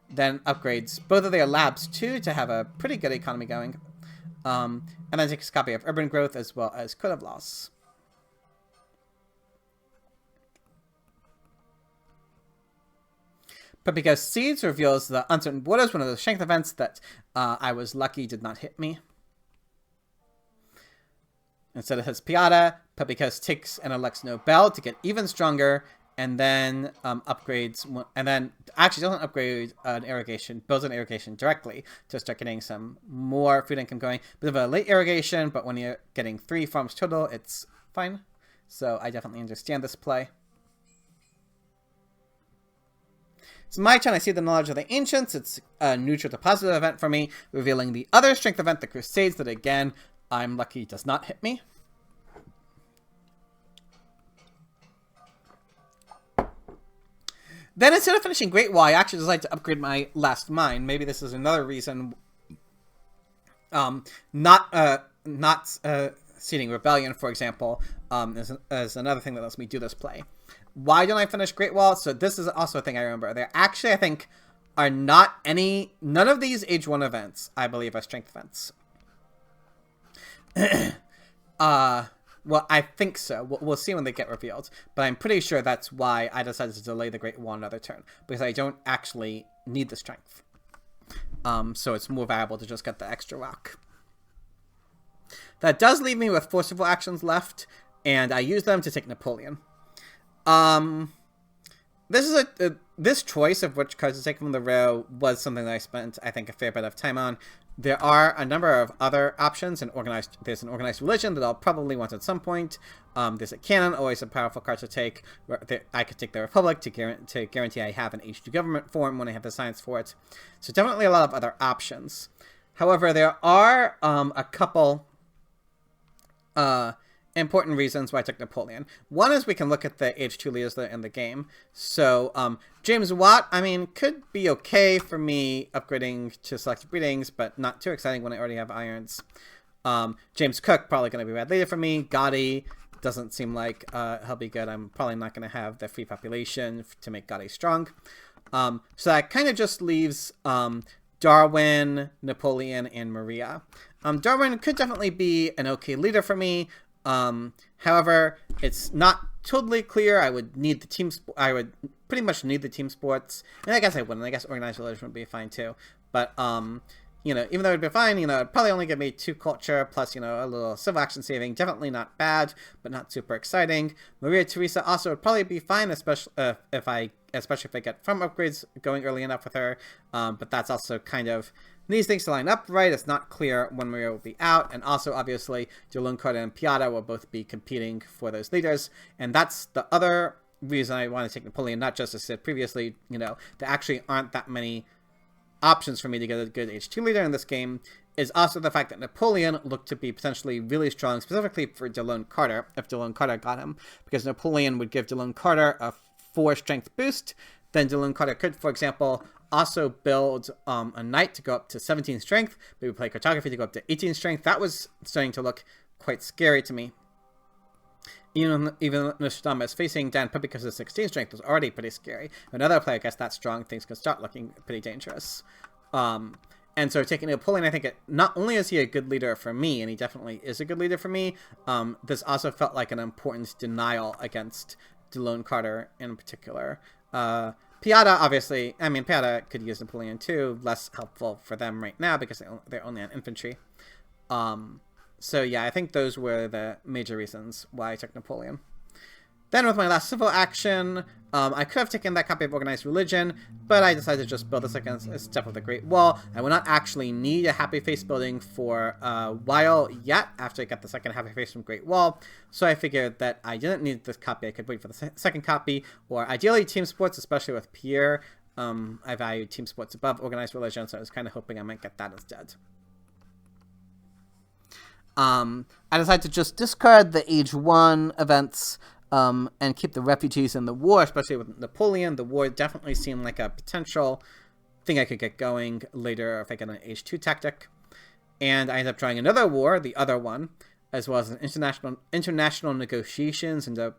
Then upgrades both of their labs too to have a pretty good economy going. And then takes a copy of Urban Growth as well as Code of Laws. But because Seeds reveals the Uncertain Borders, one of the strength events that I was lucky did not hit me. Instead it has Piata, but because takes and elects Nobel to get even stronger, and then upgrades, and then actually doesn't upgrade an irrigation, builds an irrigation directly to start getting some more food income going. Bit of a late irrigation, but when you're getting 3 farms total, it's fine. So I definitely understand this play. It's my turn. I see the Knowledge of the Ancients. It's a neutral to positive event for me, revealing the other strength event, the Crusades, that again, I'm lucky does not hit me. Then instead of finishing Great Wall, I actually decided to upgrade my last mine. Maybe this is another reason not seeding Rebellion, for example, is another thing that lets me do this play. Why don't I finish Great Wall? So this is also a thing I remember. There actually, I think, are not any... None of these Age 1 events, I believe, are strength events. Well, I think so. We'll see when they get revealed. But I'm pretty sure that's why I decided to delay the Great Wall another turn. Because I don't actually need the strength. So it's more valuable to just get the extra rock. That does leave me with forceful actions left. And I use them to take Napoleon. This is this choice of which cards to take from the row was something that I spent, I think, a fair bit of time on. There are a number of other options. There's an organized religion that I'll probably want at some point. There's a cannon, always a powerful card to take. I could take the Republic to guarantee I have an H2 government form when I have the science for it. So definitely a lot of other options. However, there are a couple important reasons why I took Napoleon. One is we can look at the H2 leaders that are in the game. So James Watt, I mean, could be okay for me upgrading to selective breedings, but not too exciting when I already have irons. James Cook, probably going to be a bad leader for me. Gotti doesn't seem like he'll be good. I'm probably not going to have the free population to make Gotti strong. So that kind of just leaves Darwin, Napoleon, and Maria. Darwin could definitely be an okay leader for me. However, it's not totally clear. I would need the team. I would pretty much need the team sports, and I guess I wouldn't. I guess organized religion would be fine too. But you know, even though it'd be fine, you know, it'd probably only give me 2 culture plus, you know, a little civil action saving. Definitely not bad, but not super exciting. Maria Theresa also would probably be fine, especially if especially if I get farm upgrades going early enough with her. But that's also kind of needs things to line up right. It's not clear when Maria will be out, and also obviously Jolene Carter and Piata will both be competing for those leaders, and that's the other reason I want to take Napoleon. Not just as I said previously, there actually aren't that many options for me to get a good H2 leader in this game, is also the fact that Napoleon looked to be potentially really strong, specifically for Jolene Carter, if Jolene Carter got him, because Napoleon would give Jolene Carter a 4 strength boost. Then Jolene Carter could, for example, also build a knight to go up to 17 strength, maybe play cartography to go up to 18 strength. That was starting to look quite scary to me. Even Nostradamus facing Dan Pipicus' 16 strength was already pretty scary. Another player gets that strong, things can start looking pretty dangerous. And so taking Napoleon, I think not only is he a good leader for me, and he definitely is a good leader for me, this also felt like an important denial against Jolene Carter in particular. Piata, obviously, Piata could use Napoleon too, less helpful for them right now because they're only on infantry. So yeah, I think those were the major reasons why I took Napoleon. Then with my last civil action, I could have taken that copy of Organized Religion, but I decided to just build a second step of the Great Wall. I will not actually need a Happy Face building for a while yet, after I got the second Happy Face from Great Wall, so I figured that I didn't need this copy. I could wait for the second copy, or ideally Team Sports, especially with Pierre. I value Team Sports above Organized Religion, so I was kind of hoping I might get that instead. I decided to just discard the Age 1 events and keep the refugees in the war, especially with Napoleon. The war definitely seemed like a potential thing I could get going later if I get an H2 tactic. And I ended up trying another war, the other one, as well as an international negotiations and the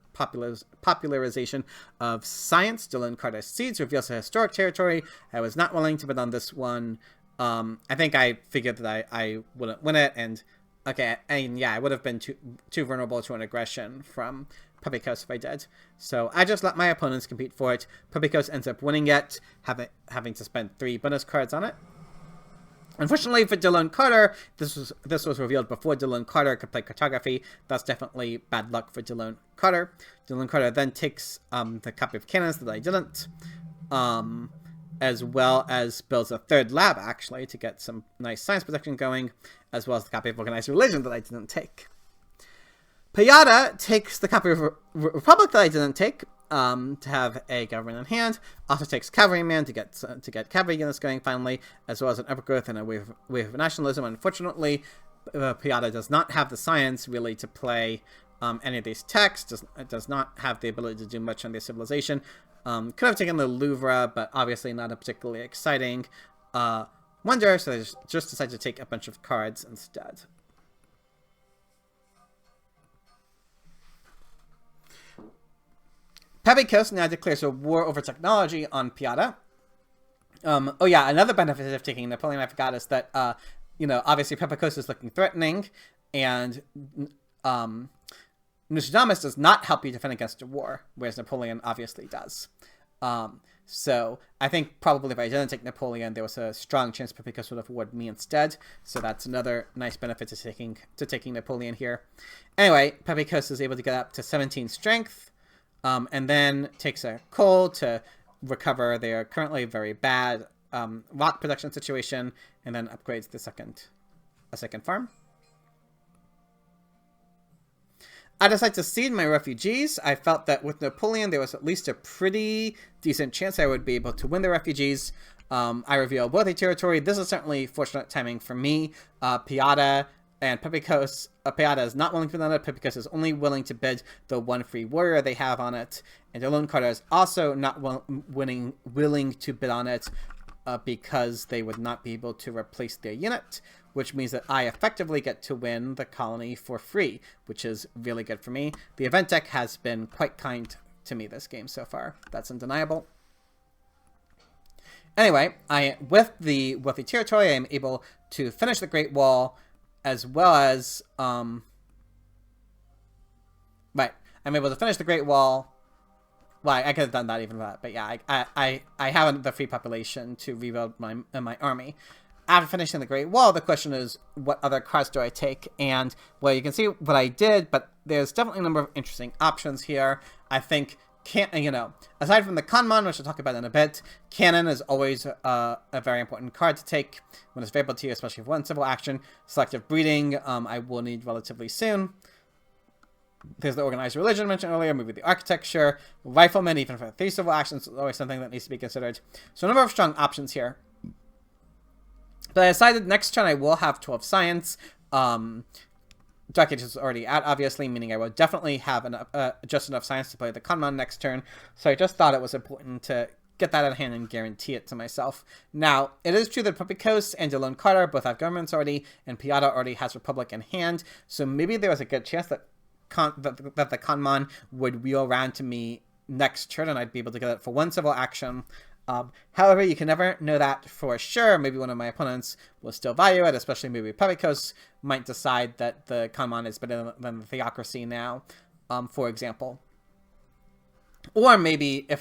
popularization of science. Jolene Carter's Seeds reveals a historic territory. I was not willing to bet on this one. I think I figured that I wouldn't win it, and yeah, I would have been too vulnerable to an aggression from Pepicos if I did. So I just let my opponents compete for it. Pepicos ends up winning it, having to spend 3 bonus cards on it. Unfortunately for Jolene Carter, this was revealed before Jolene Carter could play cartography. That's definitely bad luck for Jolene Carter. Jolene Carter then takes the copy of cannons that I didn't, as well as builds a 3rd lab, actually, to get some nice science protection going, as well as the copy of Organized Religion that I didn't take. Piata takes the copy of Republic that I didn't take, to have a government in hand. Also takes Cavalryman to get cavalry units going finally, as well as an upgrowth and a wave of nationalism. Unfortunately, Piata does not have the science really to play any of these techs. Does not have the ability to do much on their civilization. Could have taken the Louvre, but obviously not a particularly exciting wonder, so I just decided to take a bunch of cards instead. Pepicos now declares a war over technology on Piata. Oh yeah, another benefit of taking Napoleon I forgot is that, obviously Pepicos is looking threatening, and Nostradamus does not help you defend against a war, whereas Napoleon obviously does. So I think probably if I didn't take Napoleon, there was a strong chance Pepicos would have warred me instead. So that's another nice benefit to taking Napoleon here. Anyway, Pepicos is able to get up to 17 strength, and then takes a coal to recover their currently very bad rock production situation, and then upgrades a second farm. I decided to cede my refugees. I felt that with Napoleon, there was at least a pretty decent chance I would be able to win the refugees. I revealed wealthy territory. This is certainly fortunate timing for me. Piata and Pepicos. Piata is not willing to bid on it. Pepicos is only willing to bid the 1 free warrior they have on it. And Jolene Carter is also not willing to bid on it because they would not be able to replace their unit, which means that I effectively get to win the colony for free, which is really good for me. The event deck has been quite kind to me this game so far. That's undeniable. Anyway, with the wealthy territory, I am able to finish the Great Wall, as well as, I'm able to finish the Great Wall. Well, I could have done that even for that, but yeah, I have the free population to rebuild my army. After finishing the Great Wall, the question is, what other cards do I take? And, well, you can see what I did, but there's definitely a number of interesting options here. I think aside from the Kanmon, which I'll talk about in a bit, Cannon is always a very important card to take when it's available to you, especially for one civil action. Selective Breeding, I will need relatively soon. There's the Organized Religion mentioned earlier, maybe the Architecture, Rifleman, even for 3 civil actions, is always something that needs to be considered. So a number of strong options here. But I decided next turn I will have 12 Science. Dark Age is already out, obviously, meaning I will definitely have just enough Science to play the Kanmon next turn. So I just thought it was important to get that in hand and guarantee it to myself. Now, it is true that Puppy Coast and Delone Carter both have governments already, and Piata already has Republic in hand. So maybe there was a good chance that the Kanmon would wheel around to me next turn, and I'd be able to get it for 1 civil action. However, you can never know that for sure. Maybe one of my opponents will still value it, especially maybe Pepikos might decide that the Kanmon is better than the Theocracy now, for example. Or maybe if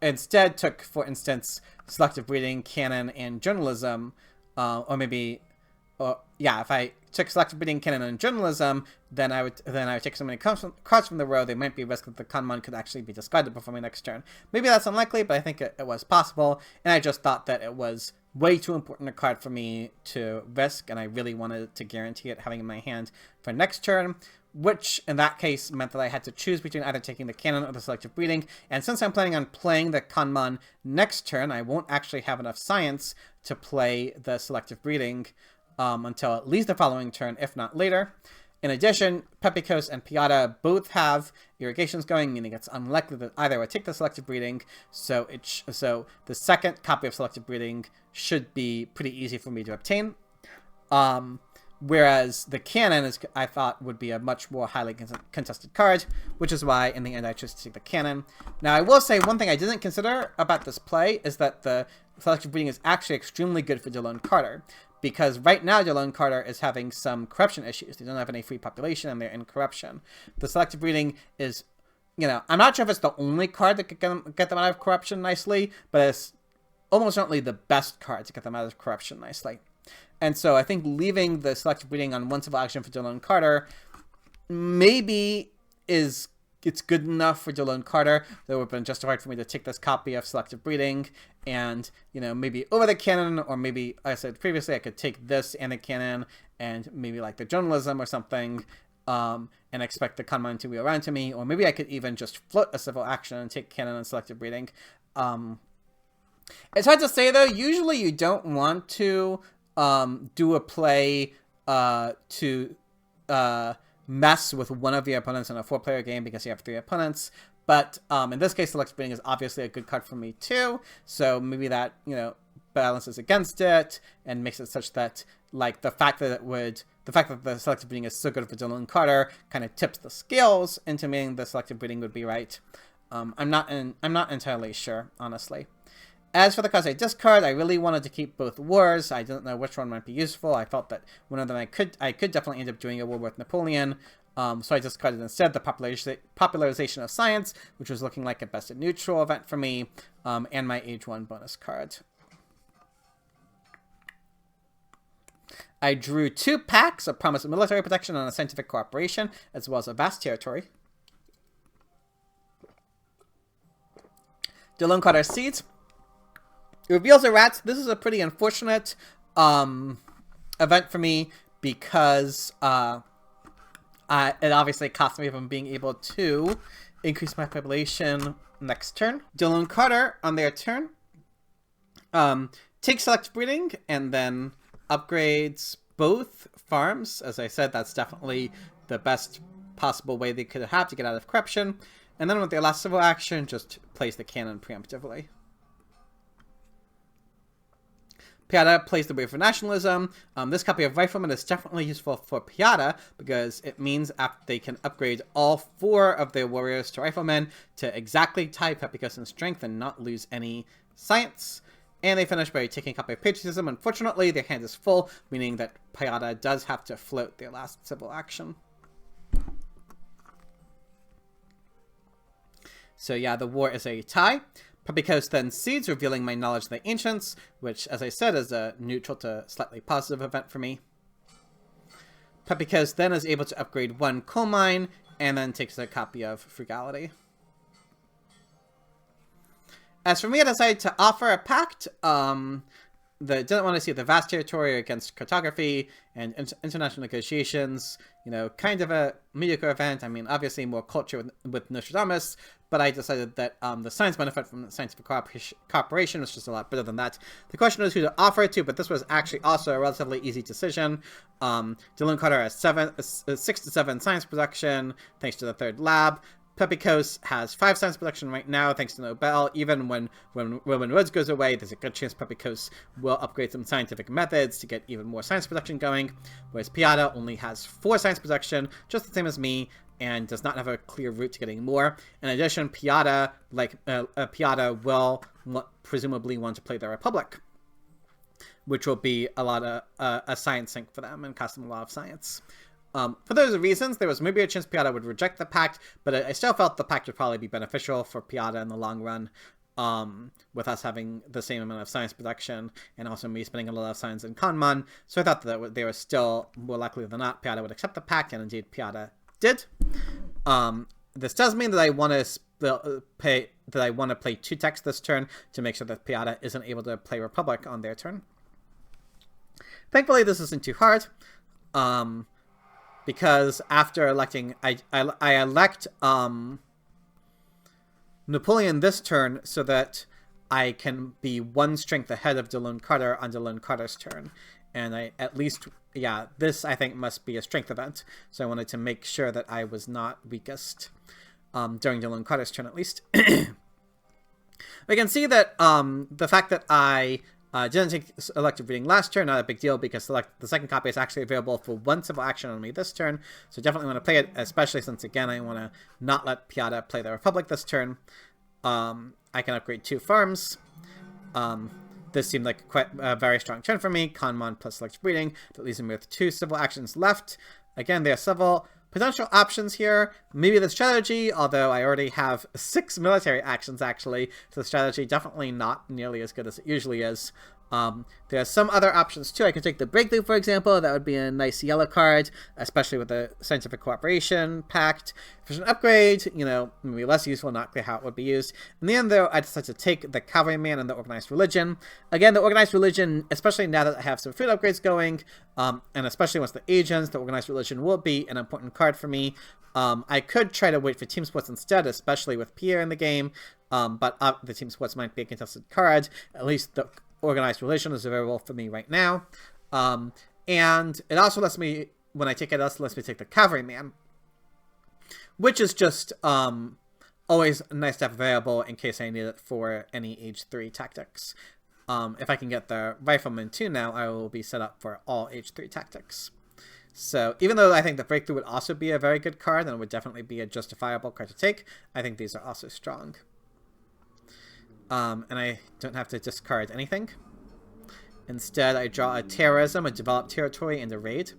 instead took, for instance, Selective Breeding, Cannon, and Journalism, if I took Selective Breeding, Cannon, and Journalism, then I would take so many cards from the row, there might be a risk that the Kanmon could actually be discarded before my next turn. Maybe that's unlikely, but I think it was possible, and I just thought that it was way too important a card for me to risk, and I really wanted to guarantee it having in my hand for next turn, which in that case meant that I had to choose between either taking the Cannon or the Selective Breeding, and since I'm planning on playing the Kanmon next turn, I won't actually have enough Science to play the Selective Breeding until at least the following turn, if not later. In addition, Pepikos and Piata both have irrigations going, meaning it's unlikely that either would take the Selective Breeding, so the second copy of Selective Breeding should be pretty easy for me to obtain. Whereas the Cannon, I thought, would be a much more highly contested card, which is why, in the end, I chose to take the Cannon. Now, I will say one thing I didn't consider about this play is that the Selective Breeding is actually extremely good for Delone Carter, because right now Delone Carter is having some corruption issues. They don't have any free population, and they're in corruption. The Selective Breeding is, I'm not sure if it's the only card that could get them out of corruption nicely, but it's almost certainly the best card to get them out of corruption nicely. And so I think leaving the Selective Breeding on 1 civil action for Delone Carter maybe it's good enough for Delone Carter. That would have been justified for me to take this copy of Selective Breeding and, maybe over the Cannon, or maybe, like I said previously, I could take this and the Cannon and maybe like the Journalism or something, and expect the Kanmon to wheel around to me, or maybe I could even just float a civil action and take Cannon and Selective Breeding. It's hard to say, though. Usually you don't want to do a play to mess with one of your opponents in a 4-player game because you have 3 opponents. But in this case, Selective Breeding is obviously a good card for me too. So maybe that, balances against it and makes it such that, like, the fact that the Selective Breeding is so good for Delone Carter kind of tips the scales into meaning the Selective Breeding would be right. I'm not entirely sure, honestly. As for the cards I discard, I really wanted to keep both wars. I didn't know which one might be useful. I felt that one of them I could definitely end up doing a war with Napoleon. So I discarded instead the popularization of science, which was looking like a best in neutral event for me, and my Age 1 bonus card. I drew 2 packs of Promise of Military Protection and a Scientific Cooperation, as well as a Vast Territory. Delone Carter Seeds. It reveals a rat. This is a pretty unfortunate event for me because it obviously cost me from being able to increase my population next turn. Delone Carter, on their turn, takes Selective Breeding and then upgrades both farms. As I said, that's definitely the best possible way they could have to get out of corruption. And then with their last civil action, just plays the Cannon preemptively. Piata plays the Wave for Nationalism. This copy of Rifleman is definitely useful for Piata because it means they can upgrade all 4 of their warriors to Riflemen to exactly tie Pepikos in strength and not lose any science. And they finish by taking a copy of Patriotism. Unfortunately, their hand is full, meaning that Piata does have to float their last civil action. So yeah, the war is a tie. Pepikos then cedes, revealing my knowledge of the ancients, which, as I said, is a neutral to slightly positive event for me. Pepikos then is able to upgrade 1 coal mine, and then takes a copy of Frugality. As for me, I decided to offer a pact that didn't want to see the vast territory against cartography and international negotiations. You know, kind of a mediocre event. I mean, obviously more culture with Nostradamus, but I decided that the science benefit from the scientific cooperation was just a lot better than that. The question was who to offer it to, but this was actually also a relatively easy decision. Dylan Carter has 6 to 7 science production, thanks to the 3rd lab. Pepikos has 5 science production right now, thanks to Nobel. Even when Roman Roads goes away, there's a good chance Pepikos will upgrade some scientific methods to get even more science production going, whereas Piata only has 4 science production, just the same as me, and does not have a clear route to getting more. In addition, Piata will presumably want to play the Republic, which will be a lot of a science sink for them and cost them a lot of science. For those reasons, there was maybe a chance Piata would reject the pact, but I still felt the pact would probably be beneficial for Piata in the long run, with us having the same amount of science production, and also me spending a lot of science in Kanman. So I thought that they were still, more likely than not, Piata would accept the pact, and indeed Piata did. This does mean that I want to play 2 techs this turn to make sure that Piata isn't able to play Republic on their turn. Thankfully, this isn't too hard. Because after electing, I elect Napoleon this turn so that I can be 1 strength ahead of Dylan Carter on Dylan Carter's turn. And this I think must be a strength event. So I wanted to make sure that I was not weakest during Dylan Carter's turn at least. We can see that the fact that I didn't take elective reading last turn, not a big deal, because the second copy is actually available for 1 civil action on me this turn, so definitely want to play it, especially since, again, I want to not let Piata play the Republic this turn. I can upgrade 2 farms. This seemed like quite a very strong turn for me. Kanman plus selective reading. That leaves me with 2 civil actions left. Again, there are several potential options here. Maybe the strategy, although I already have 6 military actions, actually. So the strategy definitely not nearly as good as it usually is. There are some other options, too. I could take the Breakthrough, for example. That would be a nice yellow card, especially with the Scientific Cooperation Pact. If there's an upgrade, you know, maybe less useful, not clear how it would be used. In the end, though, I decided to take the Cavalryman and the Organized Religion. Again, the Organized Religion, especially now that I have some food upgrades going, and especially once the age ends, the Organized Religion will be an important card for me. I could try to wait for Team Sports instead, especially with Pierre in the game, but the Team Sports might be a contested card. At least the Organized Religion is available for me right now. And it also lets me, when I take it, lets me take the Cavalryman, which is just always nice to have available in case I need it for any Age 3 tactics. If I can get the Rifleman too now, I will be set up for all Age 3 tactics. So even though I think the Breakthrough would also be a very good card, and it would definitely be a justifiable card to take, I think these are also strong. And I don't have to discard anything. Instead, I draw a Terrorism, a Developed Territory, and a Raid.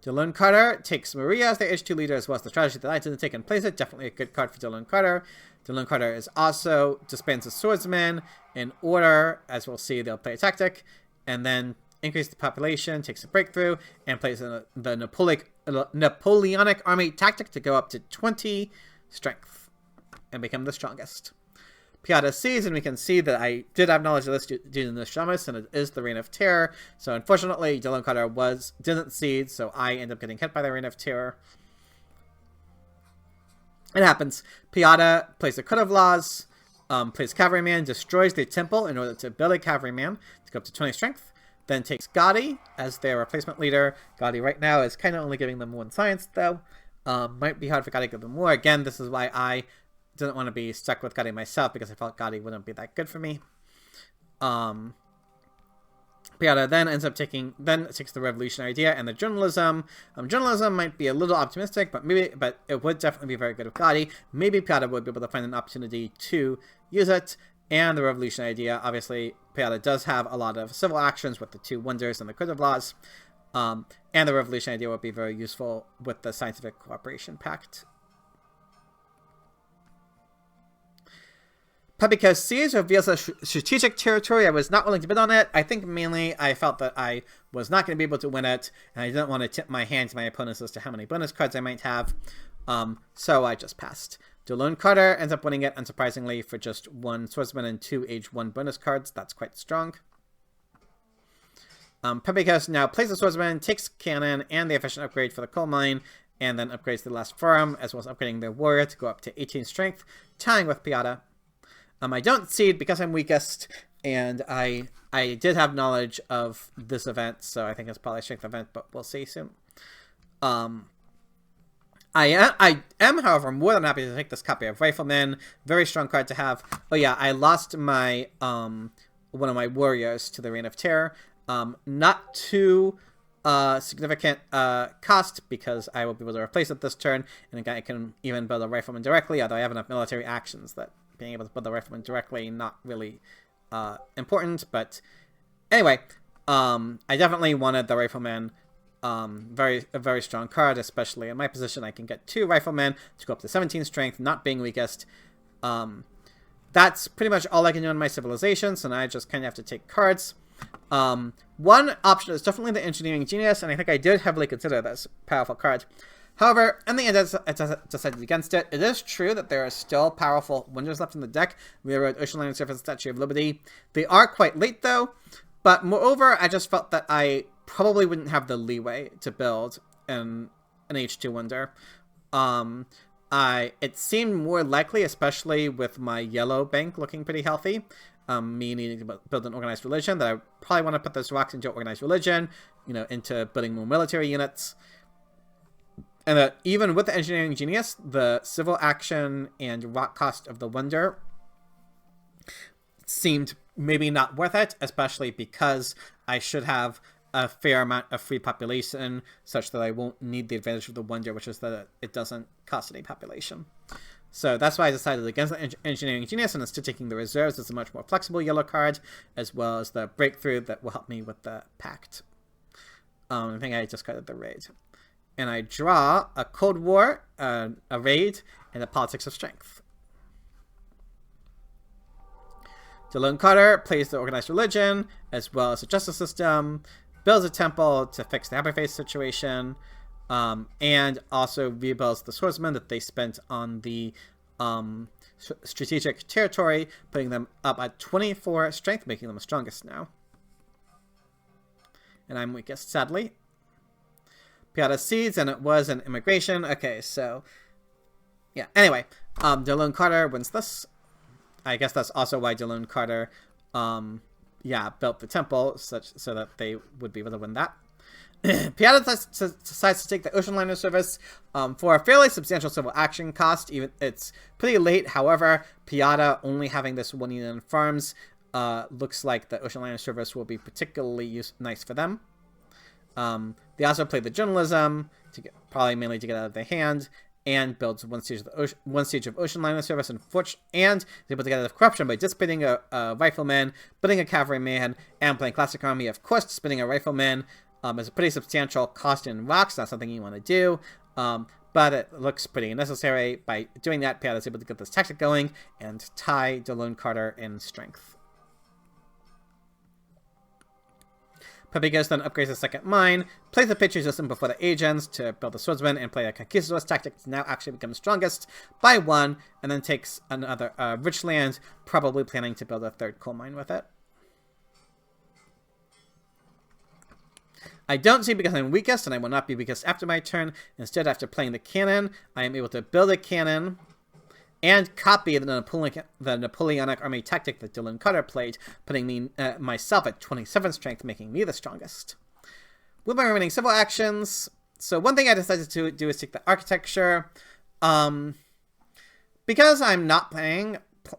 Dylan Carter takes Maria as the H2 leader, as well as the strategy that I didn't take and plays it. Definitely a good card for Dylan Carter. Dylan Carter is also disbands the Swordsman in order. As we'll see, they'll play a tactic, and then increase the population, takes a Breakthrough, and plays the Napoleonic Army tactic to go up to 20 strength and become the strongest. Piata sees, and we can see that I did have knowledge of this due to Nostradamus, and it is the Reign of Terror. So unfortunately, Dylan Carter didn't seed, so I end up getting hit by the Reign of Terror. It happens. Piata plays the Code of Laws, plays Cavalryman, destroys the temple in order to build a Cavalryman to go up to 20 strength. Then takes Gotti as their replacement leader. Gotti right now is kind of only giving them 1 science, though. Might be hard for Gotti to give them more. Again, this is why I didn't want to be stuck with Gotti myself, because I felt Gotti wouldn't be that good for me. Piata then ends up takes the revolutionary idea and the journalism. Journalism might be a little optimistic, but it would definitely be very good with Gotti. Maybe Piata would be able to find an opportunity to use it. And the revolutionary idea, obviously, Piata does have a lot of civil actions with the 2 wonders and the Code of Laws. And the revolutionary idea would be very useful with the Scientific Cooperation Pact. Pepikos Siege reveals a strategic territory. I was not willing to bid on it. I think mainly I felt that I was not going to be able to win it, and I didn't want to tip my hand to my opponents as to how many bonus cards I might have. So I just passed. Delone Carter ends up winning it, unsurprisingly, for just 1 swordsman and 2 age 1 bonus cards. That's quite strong. Pepikos now plays the swordsman, takes cannon and the efficient upgrade for the coal mine, and then upgrades the last forum, as well as upgrading their warrior to go up to 18 strength, tying with Piata. I don't seed because I'm weakest, and I did have knowledge of this event, so I think it's probably a strength event, but we'll see soon. I am, however, more than happy to take this copy of Rifleman. Very strong card to have. Oh yeah, I lost my one of my warriors to the Reign of Terror. Not too significant cost, because I will be able to replace it this turn, and again, I can even build a Rifleman directly, although I have enough military actions that being able to build the Rifleman directly not really important. But anyway, I definitely wanted the Rifleman. A very strong card, especially in my position. I can get 2 Riflemen to go up to 17 strength, not being weakest. That's pretty much all I can do in my civilization, so now I just kind of have to take cards. One option is definitely the Engineering Genius, and I think I did heavily consider this powerful card. However, in the end, I decided against it. It is true that there are still powerful wonders left in the deck. We wrote Ocean Liner Surface, Statue of Liberty. They are quite late, though, but moreover, I just felt that I probably wouldn't have the leeway to build an H2 wonder. It seemed more likely, especially with my yellow bank looking pretty healthy, me needing to build an organized religion, that I probably want to put those rocks into organized religion, into building more military units. And that even with the Engineering Genius, the civil action and rock cost of the wonder seemed maybe not worth it, especially because I should have a fair amount of free population, such that I won't need the advantage of the wonder, which is that it doesn't cost any population. So that's why I decided against the Engineering Genius, and instead taking the reserves as a much more flexible yellow card, as well as the breakthrough that will help me with the pact. I think I discarded the raid. And I draw a Cold War, a raid, and a Politics of Strength. Delone Carter plays the Organized Religion, as well as the Justice System, builds a temple to fix the hyperface situation, and also rebuilds the swordsmen that they spent on the strategic territory, putting them up at 24 strength, making them the strongest now. And I'm weakest, sadly. Piata seeds, and it was an immigration. Okay, so yeah. Anyway, Delone Carter wins this. I guess that's also why Delone Carter built the temple, so that they would be able to win that. Piata decides to take the Ocean Liner Service for a fairly substantial civil action cost. Even it's pretty late. However, Piata only having this 1 unit in farms looks like the Ocean Liner Service will be particularly nice for them. They also play the journalism, probably mainly to get out of their hand, and builds one stage of Ocean Liner Service, and is able to get out of corruption by dissipating a rifleman, putting a cavalryman, and playing Classic Army. Of course, dissipating a rifleman is a pretty substantial cost in rocks, not something you want to do, but it looks pretty necessary. By doing that, Piata is able to get this tactic going and tie Delone Carter in strength. Pepikos then upgrades the second mine, plays the Patriot System before the agents to build the swordsman, and play a Conquistador's tactic to now actually become strongest by 1, and then takes another rich land, probably planning to build a 3rd coal mine with it. I don't see because I'm weakest, and I will not be weakest after my turn. Instead, after playing the cannon, I am able to build a cannon and copy the Napoleonic army tactic that Delone Carter played, putting me myself at 27 strength, making me the strongest. With my remaining civil actions, so one thing I decided to do is take the architecture. Because I'm not planning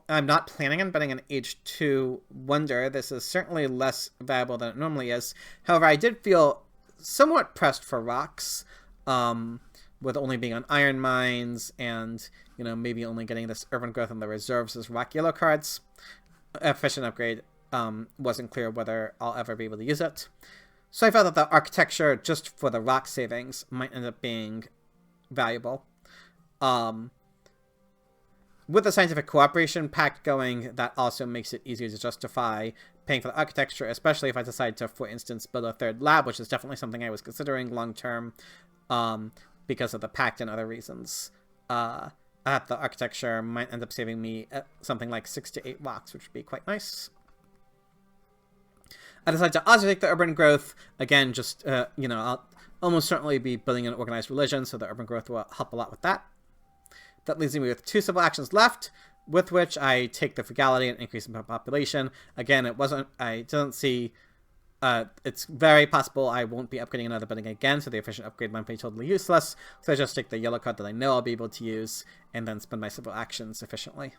on betting an H2 wonder. This is certainly less valuable than it normally is. However, I did feel somewhat pressed for rocks, with only being on iron mines, and maybe only getting this urban growth on the reserves as rock yellow cards. Efficient upgrade wasn't clear whether I'll ever be able to use it. So I felt that the architecture, just for the rock savings, might end up being valuable. With the Scientific Cooperation Pact going, that also makes it easier to justify paying for the architecture, especially if I decide to, for instance, build a 3rd lab, which is definitely something I was considering long-term, because of the pact and other reasons. at the architecture might end up saving me something like 6 to 8 rocks, which would be quite nice. I decided to also take the urban growth. Again, just, you know, I'll almost certainly be building an organized religion, so the urban growth will help a lot with that. That leaves me with 2 civil actions left, with which I take the frugality and increase in population. Again, I didn't see, it's very possible I won't be upgrading another building again, so the efficient upgrade might be totally useless. So I just take the yellow card that I know I'll be able to use, and then spend my civil actions efficiently.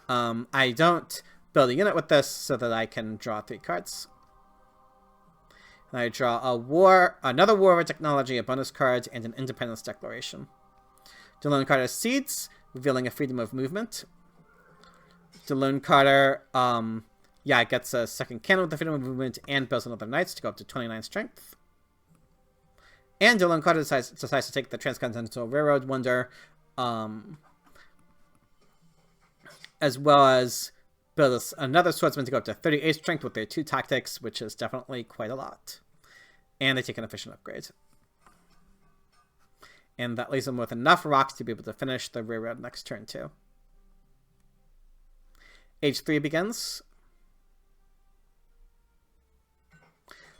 I don't build a unit with this so that I can draw 3 cards. And I draw another war over technology, a bonus card, and an independence declaration. The lone card is Seeds, revealing a freedom of movement. The lone carder, gets a second cannon with the freedom of movement and builds another knights to go up to 29 strength. And the lone carder decides to take the transcontinental railroad wonder, as well as build another swordsman to go up to 38 strength with their 2 tactics, which is definitely quite a lot. And they take an efficient upgrade. And that leaves them with enough rocks to be able to finish the railroad next turn too. Age 3 begins.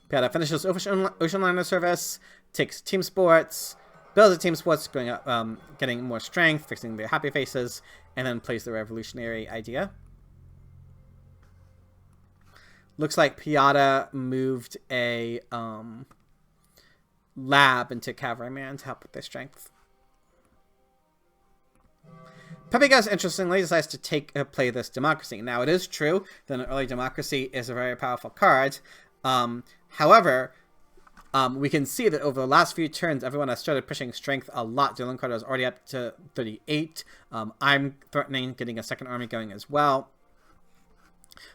Piata finishes Ocean Liner service, takes team sports, builds a team sports, going up, getting more strength, fixing their happy faces, and then plays the revolutionary idea. Looks like Piata moved a lab into Cavalryman to help with their strength. Pepigas, interestingly, decides to play this Democracy. Now, it is true that an early Democracy is a very powerful card. However, we can see that over the last few turns, everyone has started pushing strength a lot. Dylan Carter is already up to 38. I'm threatening getting a second army going as well.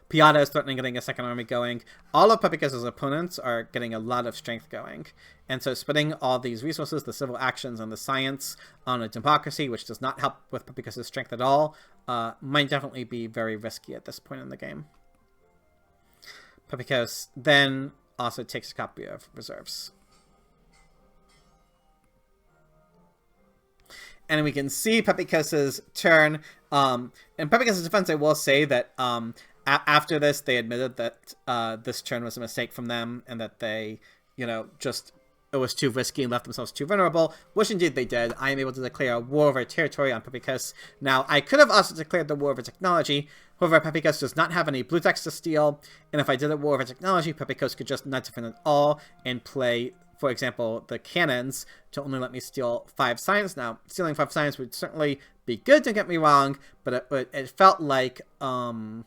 Piata is threatening getting a second army going. All of Pepigas' opponents are getting a lot of strength going. And so spending all these resources, the civil actions and the science on a Democracy, which does not help with Pepigas' strength at all, might definitely be very risky at this point in the game. Pepigas then also takes a copy of reserves. And we can see Pepigas' turn. In Pepigas' defense, I will say that after this, they admitted that this turn was a mistake from them, and that they, it was too risky and left themselves too vulnerable, which indeed they did. I am able to declare a war over territory on Pepigas. Now, I could have also declared the war over technology. However, Pepigas does not have any blue text to steal, and if I did a war over technology, Pepigas could just not defend at all and play, for example, the cannons to only let me steal 5 science. Now, stealing 5 science would certainly be good, don't get me wrong, but it felt like a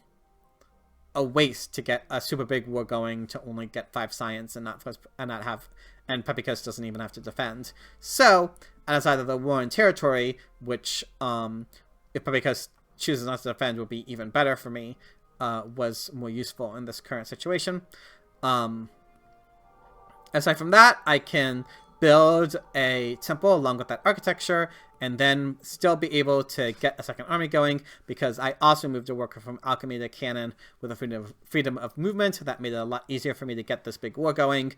waste to get a super big war going to only get 5 science and and Pepigas doesn't even have to defend. So, as either the war in territory, which if Pepigas chooses not to defend would be even better for me, was more useful in this current situation. Aside from that, I can build a temple along with that architecture, and then still be able to get a second army going, because I also moved a worker from alchemy to cannon with a freedom of movement. That made it a lot easier for me to get this big war going.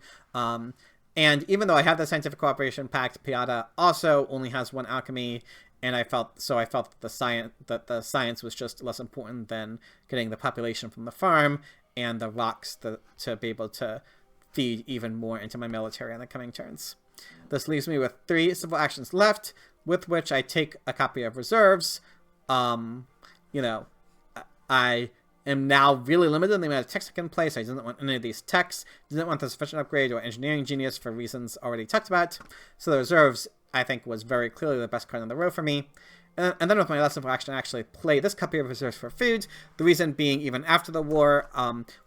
And even though I have the scientific cooperation pact, Piata also only has 1 alchemy, and I felt that the science was just less important than getting the population from the farm and the rocks to be able to feed even more into my military in the coming turns. This leaves me with 3 civil actions left, with which I take a copy of reserves. I am now really limited in the amount of techs I can place. I didn't want any of these techs, didn't want the sufficient upgrade or engineering genius for reasons already talked about. So the reserves, I think, was very clearly the best card in the row for me. And then with my last civil action, I actually play this copy of reserves for food. The reason being, even after the war,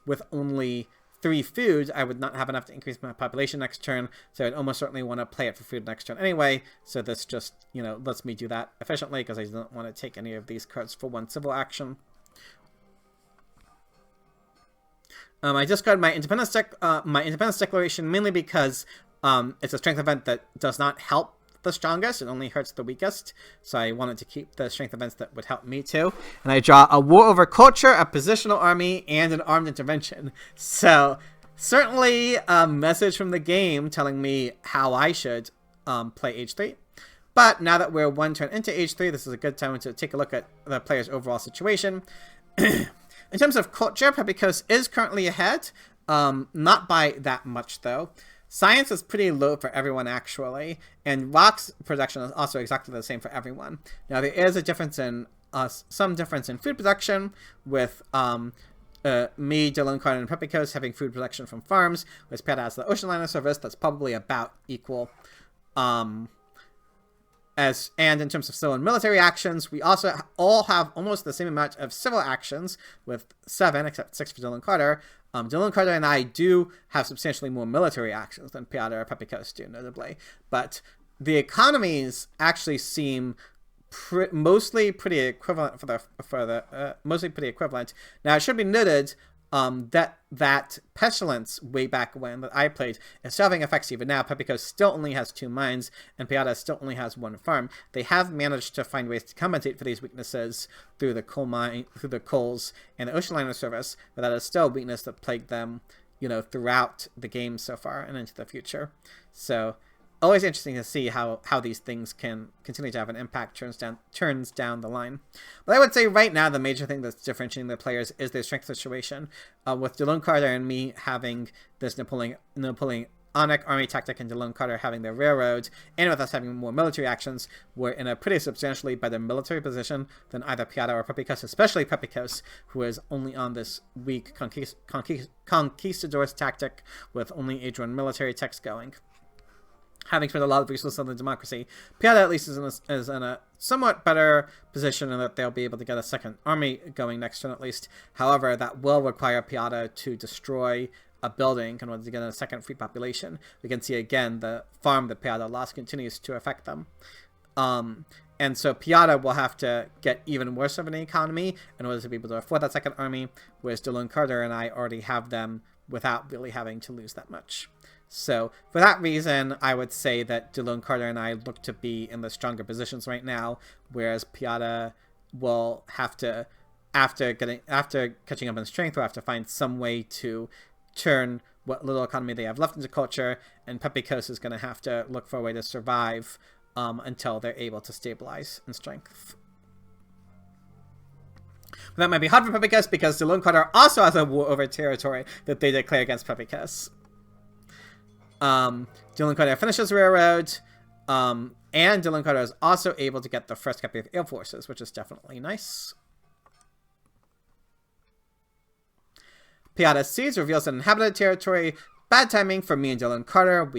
with only 3 food, I would not have enough to increase my population next turn, so I'd almost certainly want to play it for food next turn anyway, so this just, lets me do that efficiently, because I don't want to take any of these cards for 1 civil action. I discard my independence declaration mainly because it's a strength event that does not help the strongest, it only hurts the weakest, so I wanted to keep the strength events that would help me too. And I draw a war over culture, a positional army, and an armed intervention. So certainly a message from the game telling me how I should play h3. But now that we're one turn into h3, this is a good time to take a look at the player's overall situation. In terms of culture, Pepe Coast is currently ahead. Not by that much, though. Science is pretty low for everyone, actually. And rocks production is also exactly the same for everyone. Now, there is a difference in some difference in food production, with me, Dylan Carter, and Pepe Coast having food production from farms, whereas Pat has the ocean liner service. That's probably about equal. And in terms of civil and military actions, we also all have almost the same amount of civil actions, with 7, except 6 for Dylan Carter. Dylan Carter and I do have substantially more military actions than Piotr or Pepe Coast do, notably. But the economies actually seem mostly pretty equivalent mostly pretty equivalent. Now, it should be noted that Pestilence way back when that I played is still having effects even now. Pepe Coast still only has 2 mines, and Piotr still only has 1 farm. They have managed to find ways to compensate for these weaknesses through the coals and the ocean liner service, but that is still a weakness that plagued them, throughout the game so far and into the future. So always interesting to see how these things can continue to have an impact turns down the line. But I would say right now the major thing that's differentiating the players is their strength situation. With Dylan Carter and me having this Napoleonic army tactic and Dylan Carter having their railroad, and with us having more military actions, we're in a pretty substantially better military position than either Piotr or Pepe Coast, especially Pepe Coast, who is only on this weak conquistadors tactic with only age 1 military techs going. Having spent a lot of resources on the democracy, Piotr at least is in a somewhat better position in that they'll be able to get a second army going next turn at least. However, that will require Piotr to destroy a building in order to get a second free population. We can see again the farm that Piotr lost continues to affect them. And so Piotr will have to get even worse of an economy in order to be able to afford that second army, whereas Dylan Carter and I already have them without really having to lose that much. So for that reason, I would say that Dylan Carter and I look to be in the stronger positions right now, whereas Piotr will have to, after catching up in strength, will have to find some way to turn what little economy they have left into culture, and Pepe Coast is going to have to look for a way to survive until they're able to stabilize in strength. But that might be hard for Pepe Coast because Dylan Carter also has a war over territory that they declare against Pepe Coast. Dylan Carter finishes railroad, and Dylan Carter is also able to get the first copy of Air Forces, which is definitely nice. Piotr Seeds reveals an inhabited territory. Bad timing for me and Dylan Carter.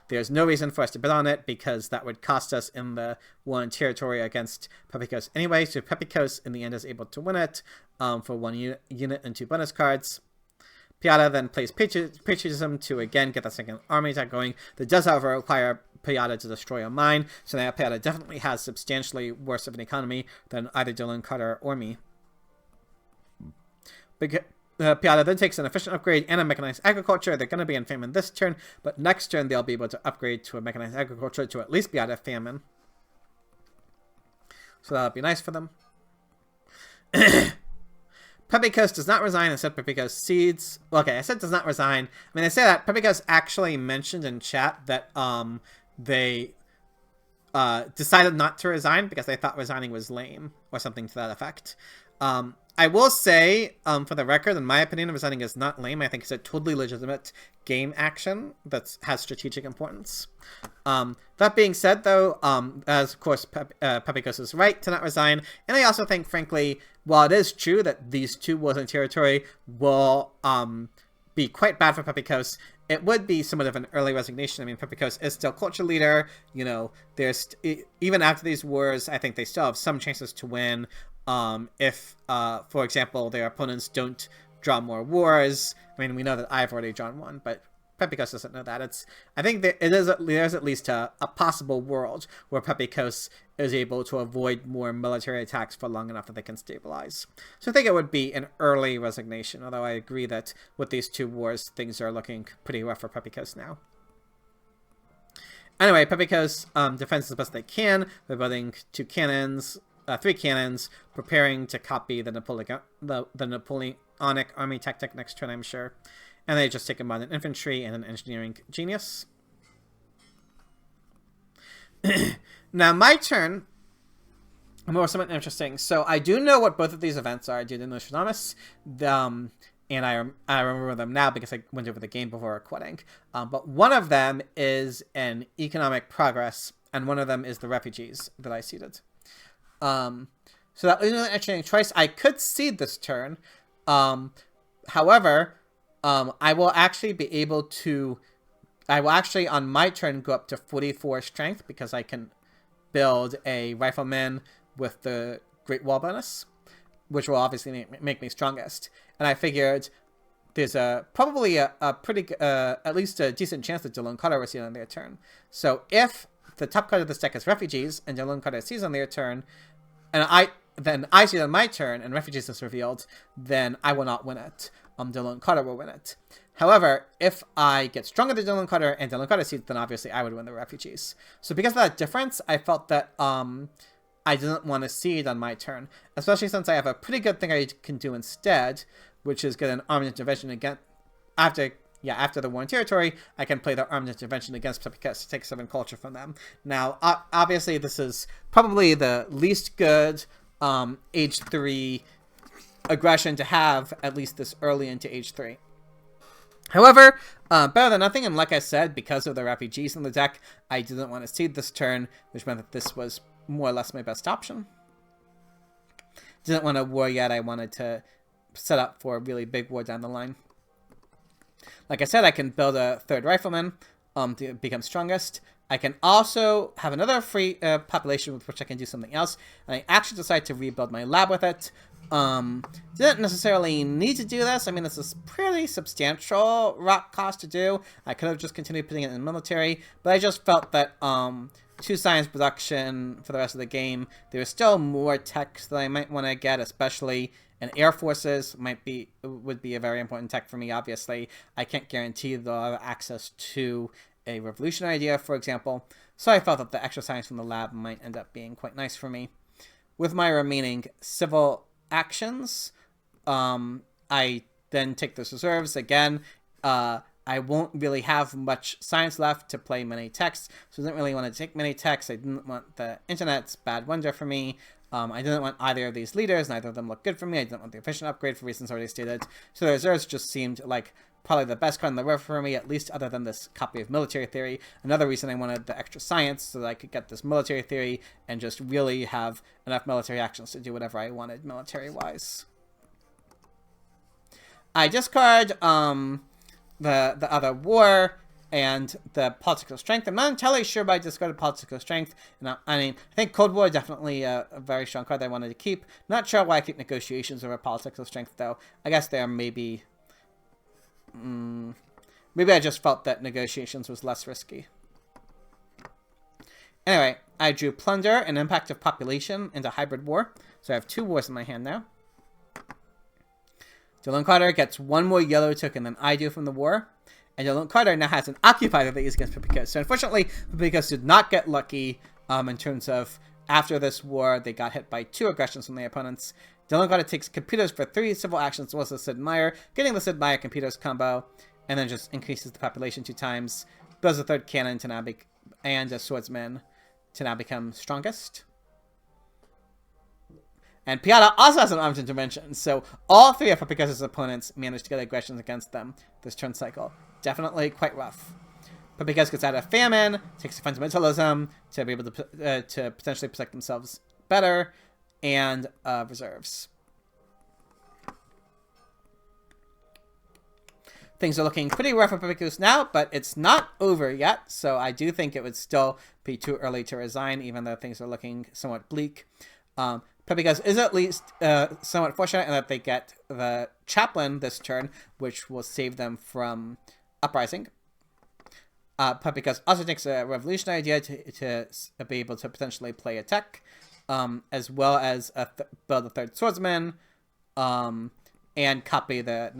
There's no reason for us to bid on it because that would cost us in the one territory against Pepe Coast anyway. So Pepe Coast in the end is able to win it for 1 unit and 2 bonus cards. Piotr then plays patriotism to again get the second army attack going. That does, however, require Piotr to destroy a mine, so now Piotr definitely has substantially worse of an economy than either Dylan Carter or me. Piotr then takes an efficient upgrade and a mechanized agriculture. They're going to be in famine this turn, but next turn they'll be able to upgrade to a mechanized agriculture to at least be out of famine. So that'll be nice for them. Pepe Coast does not resign, instead Pepe Coast cedes. Well, okay, I said does not resign. I mean, I say that. Pepe Coast actually mentioned in chat that they decided not to resign because they thought resigning was lame, or something to that effect. I will say, for the record, in my opinion, resigning is not lame. I think it's a totally legitimate game action that has strategic importance. That being said, though, as of course Pepe Coast is right to not resign, and I also think, frankly, while it is true that these 2 wars in territory will be quite bad for Pepe Coast, it would be somewhat of an early resignation. I mean, Pepe Coast is still culture leader. There's even after these wars, I think they still have some chances to win. If, for example, their opponents don't draw more wars. I mean, we know that I've already drawn one, but Pepe Coast doesn't know that. I think there's at least a possible world where Pepe Coast is able to avoid more military attacks for long enough that they can stabilize. So I think it would be an early resignation, although I agree that with these 2 wars, things are looking pretty rough for Pepe Coast now. Anyway, Pepe Coast defends as best they can. They're building 3 cannons, preparing to copy the Napoleonic army tactic next turn, I'm sure. And they just take a modern infantry and an engineering genius. Now, my turn. More something interesting. So I do know what both of these events are. I do know Nostradamus, and I remember them now because I went over the game before recording. But one of them is an economic progress, and one of them is the refugees that I seeded. So that was an interesting choice. I could seed this turn. However, I will actually be able to. I will actually on my turn go up to 44 strength because I can build a rifleman with the Great Wall bonus, which will obviously make me strongest. And I figured there's probably a pretty, at least a decent chance that Dylan Cutter will see on their turn. So if the top card of this deck is Refugees, and Dylan Cutter sees on their turn, and then I see it on my turn, and Refugees is revealed, then I will not win it. Dylan Cutter will win it. However, if I get stronger than Dylan Cutter, and Dylan Cutter sees, then obviously I would win the Refugees. So because of that difference, I felt that I didn't want to seed on my turn, especially since I have a pretty good thing I can do instead, which is get an armed intervention again. After the War in Territory, I can play the armed intervention against because to take 7 culture from them. Now, obviously, this is probably the least good Age 3 aggression to have, at least this early into Age 3. However, better than nothing, and like I said, because of the refugees in the deck, I didn't want to seed this turn, which meant that this was more or less my best option. Didn't want a war yet, I wanted to set up for a really big war down the line. Like I said, I can build a 3rd rifleman to become strongest. I can also have another free population with which I can do something else, and I actually decided to rebuild my lab with it. Didn't necessarily need to do this. I mean, this is pretty substantial rock cost to do. I could have just continued putting it in the military, but I just felt that 2 science production for the rest of the game, there was still more techs that I might want to get, especially in Air Forces would be a very important tech for me, obviously. I can't guarantee they'll have access to a revolutionary idea, for example, so I felt that the extra science from the lab might end up being quite nice for me. With my remaining civil actions, I then take those reserves again. I won't really have much science left to play many techs, so I didn't really want to take many techs. I didn't want the internet's bad wonder for me. I didn't want either of these leaders. Neither of them looked good for me. I didn't want the efficient upgrade for reasons already stated. So the reserves just seemed like probably the best card in the river for me, at least other than this copy of military theory. Another reason I wanted the extra science so that I could get this military theory and just really have enough military actions to do whatever I wanted military-wise. I discard the other war and the political strength. I'm not entirely sure about discarded political strength. And I mean, I think Cold War definitely a very strong card that I wanted to keep. Not sure why I keep negotiations over political strength, though. I guess there maybe... maybe I just felt that negotiations was less risky. Anyway, I drew Plunder and Impact of Population into Hybrid War. So I have 2 wars in my hand now. Dylan Carter gets 1 more yellow token than I do from the war. And Dylan Carter now has an occupier that he's against Papikos. So unfortunately, Papikos did not get lucky in terms of after this war, they got hit by 2 aggressions from their opponents. Dylan Carter takes computers for 3 civil actions, was the Sid Meier, getting the Sid Meier computers combo, and then just increases the population 2 times, builds a 3rd cannon to now and a swordsman to now become strongest. And Piata also has an armed intervention, so all 3 of Papikos' opponents managed to get aggressions against them this turn cycle. Definitely quite rough. Papikos gets out of famine, takes fundamentalism to be able to potentially protect themselves better, and reserves. Things are looking pretty rough for Papikos now, but it's not over yet, so I do think it would still be too early to resign, even though things are looking somewhat bleak. Papikos is at least somewhat fortunate in that they get the Chaplain this turn, which will save them from Uprising. Papikos also takes a revolutionary idea to be able to potentially play a tech, as well as build a 3rd swordsman, and copy the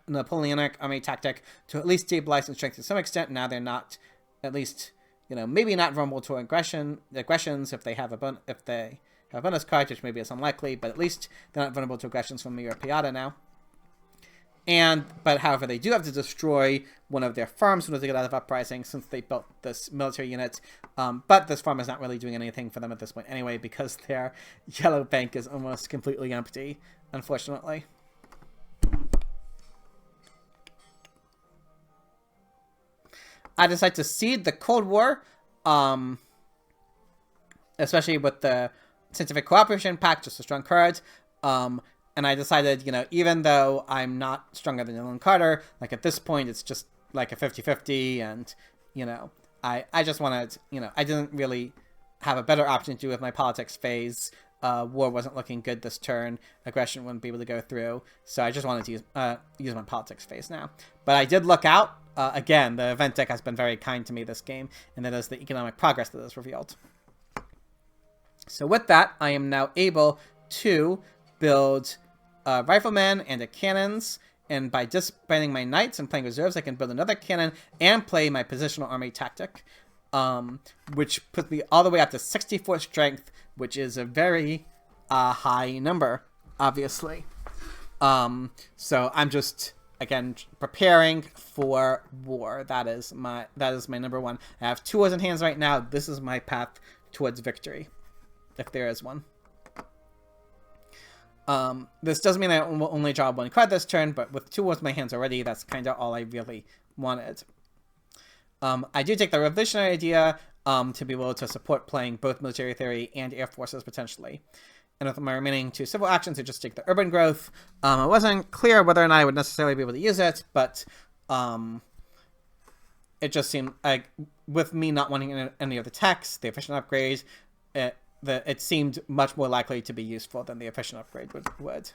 Napoleonic army tactic to at least stabilize and strength to some extent. Now they're not, at least, maybe not vulnerable to aggressions if they have a bonus card, which maybe is unlikely, but at least they're not vulnerable to aggressions from me or Piata now. But however, they do have to destroy one of their farms in order to get out of Uprising, since they built this military unit. But this farm is not really doing anything for them at this point anyway, because their yellow bank is almost completely empty, unfortunately. I decided to seed the Cold War, especially with the Scientific Cooperation Pact, just a strong card. And I decided, you know, even though I'm not stronger than Dylan Carter, like at this point, it's just like a 50-50. And, you know, I just wanted, you know, I didn't really have a better option to do with my politics phase. War wasn't looking good this turn. Aggression wouldn't be able to go through. So I just wanted to use my politics phase now. But I did look out. Again, the event deck has been very kind to me this game. And that is the economic progress that is revealed. So with that, I am now able to build riflemen and cannons, and by disbanding my knights and playing reserves, I can build another cannon and play my positional army tactic, which puts me all the way up to 64 strength, which is a very high number, obviously. So I'm just, again, preparing for war. That is my number one. I have 2 wars in hands right now. This is my path towards victory, if there is one. This does mean I will only draw 1 card this turn, but with 2 wars in my hands already, that's kind of all I really wanted. I do take the revolutionary idea to be able to support playing both military theory and air forces potentially. And with my remaining 2 civil actions, I just take the urban growth. It wasn't clear whether or not I would necessarily be able to use it, but it just seemed like, with me not wanting any of the techs, the efficient upgrade, it seemed much more likely to be useful than the efficient upgrade would.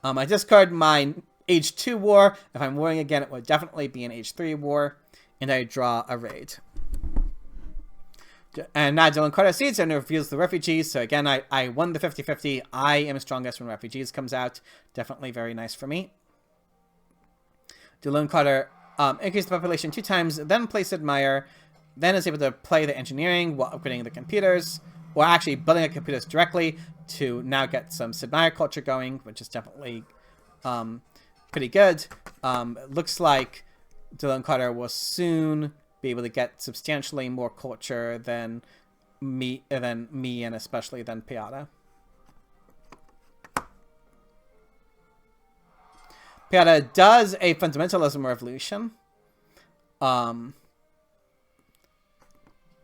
I discard my Age 2 war. If I'm warring again, it would definitely be an Age 3 war. And I draw a raid. And now Dylan Carter seeds and reveals the refugees. So again, I won the 50-50. I am strongest when refugees comes out. Definitely very nice for me. Dylan Carter increased the population 2 times, then placed Admire. Then is able to play the engineering while upgrading the computers, or actually building the computers directly to now get some Sid Meier culture going, which is definitely pretty good. It looks like Dylan Carter will soon be able to get substantially more culture than me, and especially than Piata. Piata does a fundamentalism revolution.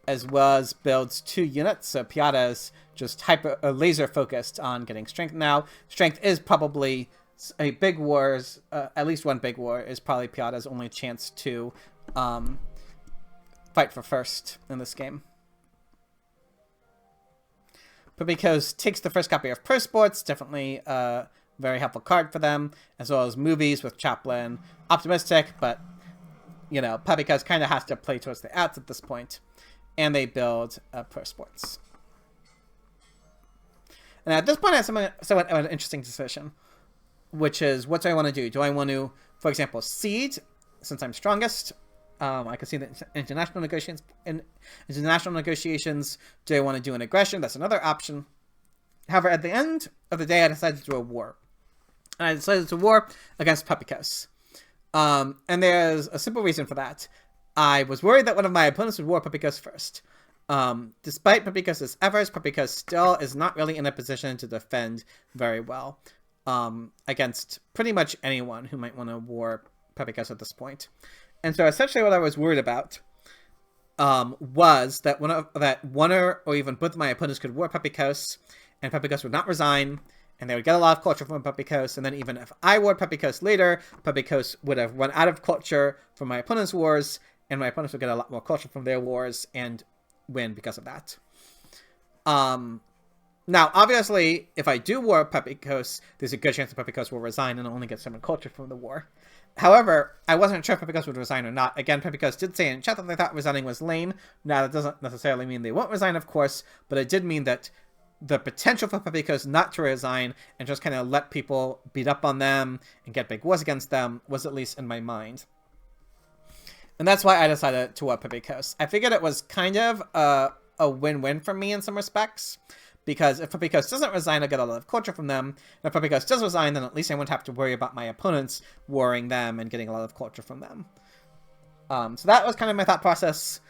As well as builds 2 units. So Piata's just laser focused on getting strength now. Strength is probably a big war's, at least one big war is probably Piata's only chance to fight for first in this game. Pabikos takes the first copy of Pro Sports, definitely a very helpful card for them, as well as movies with Chaplin. Optimistic, but, you know, Pabikos kind of has to play towards the outs at this point. And they build Pro Sports. And at this point, I have somewhat of an interesting decision, which is, what do I want to do? Do I want to, for example, seed, since I'm strongest? I can see that international negotiations. Do I want to do an aggression? That's another option. However, at the end of the day, I decided to do a war. And I decided to war against Pabikos. And there's a simple reason for that. I was worried that one of my opponents would war Pabikos first. Despite Pabikos' efforts, Pabikos still is not really in a position to defend very well against pretty much anyone who might want to war Pabikos at this point. And so essentially what I was worried about was that one or even both of my opponents could war Pabikos, and Pabikos would not resign, and they would get a lot of culture from Pabikos, and then even if I warred Pabikos later, Pabikos would have run out of culture from my opponent's wars, and my opponents would get a lot more culture from their wars and win because of that. Now, obviously, if I do war Pabikos, there's a good chance that Pabikos will resign and only get 7 culture from the war. However, I wasn't sure if Pabikos would resign or not. Again, Pabikos did say in chat that they thought resigning was lame. Now, that doesn't necessarily mean they won't resign, of course, but it did mean that the potential for Pabikos not to resign and just kind of let people beat up on them and get big wars against them was at least in my mind. And that's why I decided to war Pabikos. I figured it was kind of a win-win for me in some respects, because if Puppy Coast doesn't resign, I'll get a lot of culture from them. And if Puppy Coast does resign, then at least I won't have to worry about my opponents warring them and getting a lot of culture from them. So that was kind of my thought process.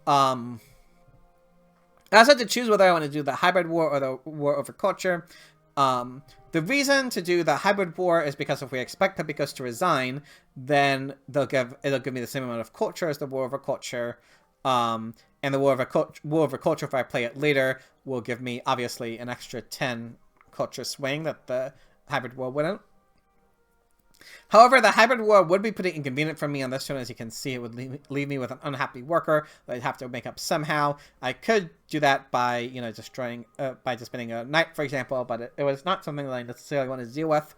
I also had to choose whether I want to do the hybrid war or the war over culture. The reason to do the hybrid war is because if we expect Puppy Coast to resign, then it'll give me the same amount of culture as the war over culture. And the war over culture, if I play it later, will give me obviously an extra 10 culture swing that the hybrid war wouldn't. However, the hybrid war would be pretty inconvenient for me on this turn. As you can see, it would leave me with an unhappy worker that I'd have to make up somehow. I could do that by, you know, destroying, by just spending a knight, for example, but it was not something that I necessarily wanted to deal with.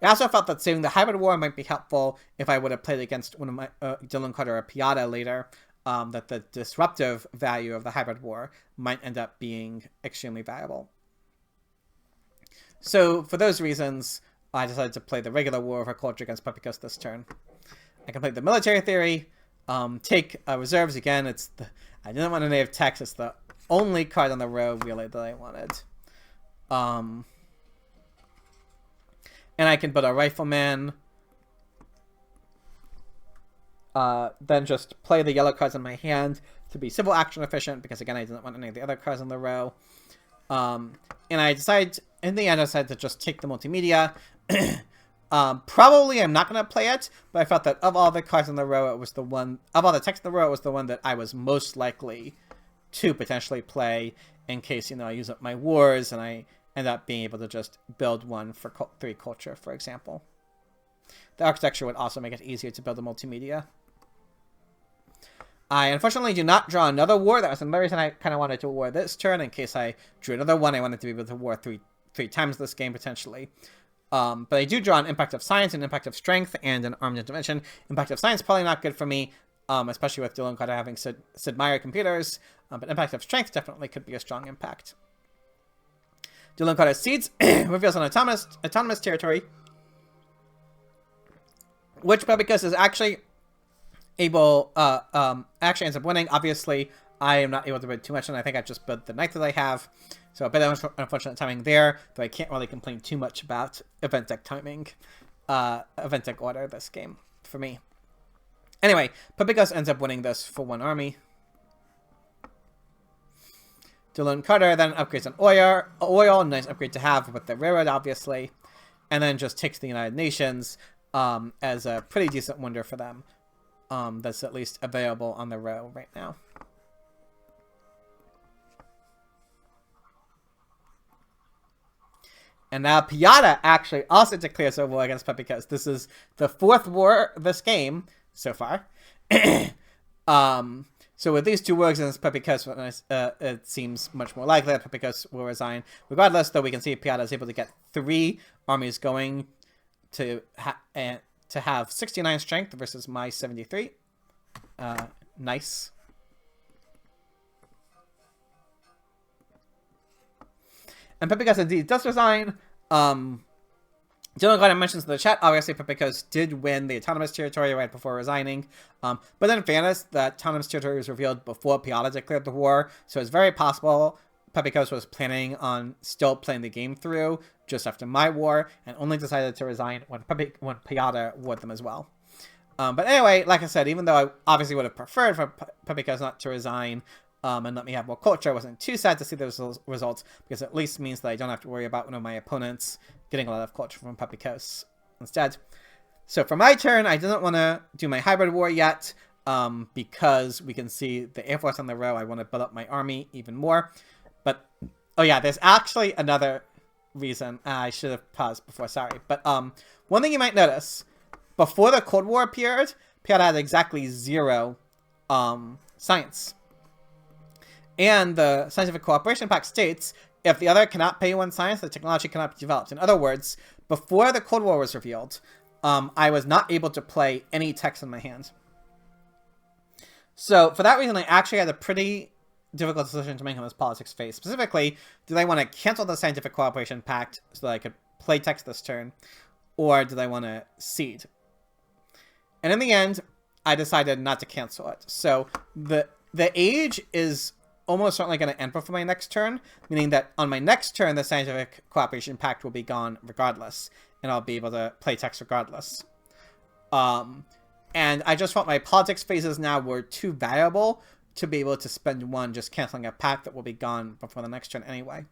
I also felt that saving the hybrid war might be helpful if I would have played against one of my Dylan Carter or Piata later, that the disruptive value of the hybrid war might end up being extremely valuable. So, for those reasons, I decided to play the regular war over culture against Puppy Coast this turn. I can play the military theory, take reserves again. I didn't want a native text. It's the only card on the row really that I wanted. And I can put a rifleman. Then just play the yellow cards in my hand to be civil action efficient, because again I didn't want any of the other cards in the row. And I decided, in the end, I decided to just take the multimedia. Probably I'm not going to play it, but I felt that of all the cards in the row, it was the one, of all the text in the row, it was the one that I was most likely to potentially play in case, you know, I use up my wars and I end up being able to just build one for 3 culture, for example. The architecture would also make it easier to build a multimedia. I unfortunately do not draw another war. That was another reason I kind of wanted to war this turn. In case I drew another one, I wanted to be able to war three times this game, potentially. But I do draw an Impact of Science, an Impact of Strength, and an Armed Intervention. Impact of Science probably not good for me, especially with Dylan Carter having Sid Meier computers. But Impact of Strength definitely could be a strong impact. Dylan Carter Seeds reveals an autonomous territory, which Puppy Coast is actually able, actually ends up winning. Obviously, I am not able to bid too much, and I think I've just bid the knight that I have. So a bit of unfortunate timing there, though I can't really complain too much about event deck timing, event deck order this game, for me. Anyway, Puppy Coast ends up winning this for 1 army. Dylan Carter then upgrades an oil, nice upgrade to have with the railroad, obviously, and then just takes the United Nations as a pretty decent wonder for them. That's at least available on the row right now. And now Piata actually also declares a war against Puppy Coast. This is the 4th war this game so far. So with these 2 wars against Puppy Coast, it seems much more likely that Puppy Coast will resign. Regardless, though, we can see Piata is able to get 3 armies going to have 69 strength versus my 73. Nice. And Puppy Coast indeed does resign. Dylan Carter mentions in the chat, obviously Puppy Coast did win the autonomous territory right before resigning. But in fairness, the autonomous territory was revealed before Piata declared the war, so it's very possible Puppy Coast was planning on still playing the game through just after my war, and only decided to resign when Piata warred them as well. But anyway, like I said, even though I obviously would have preferred for Puppy Coast not to resign, and let me have more culture, I wasn't too sad to see those results, because it at least means that I don't have to worry about one of my opponents getting a lot of culture from Puppy Coast instead. So for my turn, I didn't want to do my hybrid war yet, because we can see the Air Force on the row. I want to build up my army even more. But, oh yeah, there's actually another reason. I should have paused before, sorry. But one thing you might notice, before the Cold War appeared, Piata had exactly 0 science. And the Scientific Cooperation Pact states, if the other cannot pay 1 science, the technology cannot be developed. In other words, before the Cold War was revealed, I was not able to play any text in my hand. So for that reason, I actually had a pretty difficult decision to make on this politics phase. Specifically, did I want to cancel the Scientific Cooperation Pact so that I could play text this turn, or did I want to cede? And in the end, I decided not to cancel it. So the age is almost certainly going to end before my next turn, meaning that on my next turn, the Scientific Cooperation Pact will be gone regardless, and I'll be able to play text regardless. And I just felt my politics phases now were too valuable to be able to spend one just canceling a pact that will be gone before the next turn anyway.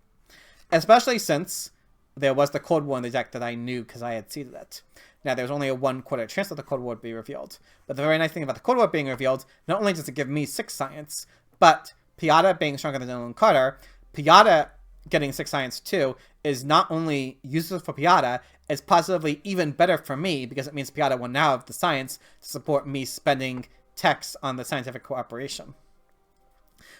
Especially since there was the Cold War in the deck that I knew because I had seeded it. Now, there's only a 1/4 chance that the Cold War would be revealed. But the very nice thing about the Cold War being revealed, not only does it give me 6 science, but Piata being stronger than Dylan Carter, Piata getting 6 science too is not only useful for Piata, it's positively even better for me because it means Piata will now have the science to support me spending techs on the Scientific Cooperation.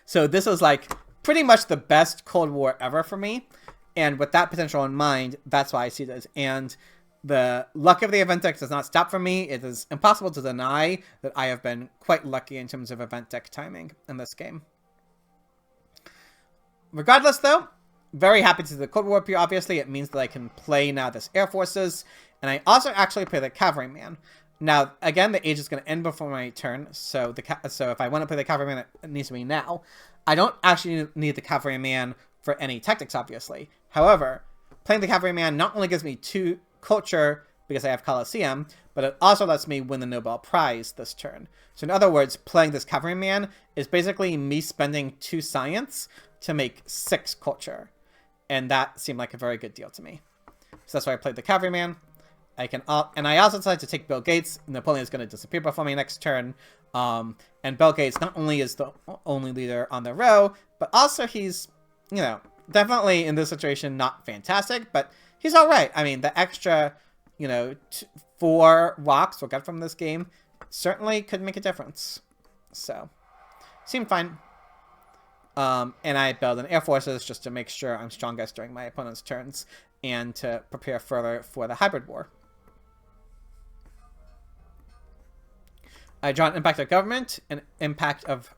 So this is like pretty much the best Cold War ever for me. And with that potential in mind, that's why I see this. And the luck of the event deck does not stop for me. It is impossible to deny that I have been quite lucky in terms of event deck timing in this game. Regardless, though, very happy to see the Cold War appear, obviously. It means that I can play now this Air Forces. And I also actually play the Cavalryman. Now, again, the age is going to end before my turn. So if I want to play the Cavalryman, it needs to be now. I don't actually need the Cavalryman for any tactics, obviously. However, playing the Cavalryman not only gives me 2 culture because I have Coliseum, but it also lets me win the Nobel Prize this turn. So in other words, playing this Cavalryman is basically me spending 2 science to make 6 culture. And that seemed like a very good deal to me. So that's why I played the Cavalryman. And I also decided to take Bill Gates. Napoleon is going to disappear before my next turn. And Bill Gates not only is the only leader on the row, but also he's, you know, definitely in this situation not fantastic, but he's all right. I mean, the extra, you know, 4 rocks we'll get from this game certainly could make a difference. So, seemed fine. And I build an Air Forces just to make sure I'm strongest during my opponent's turns and to prepare further for the hybrid war. I draw an impact of government, an impact of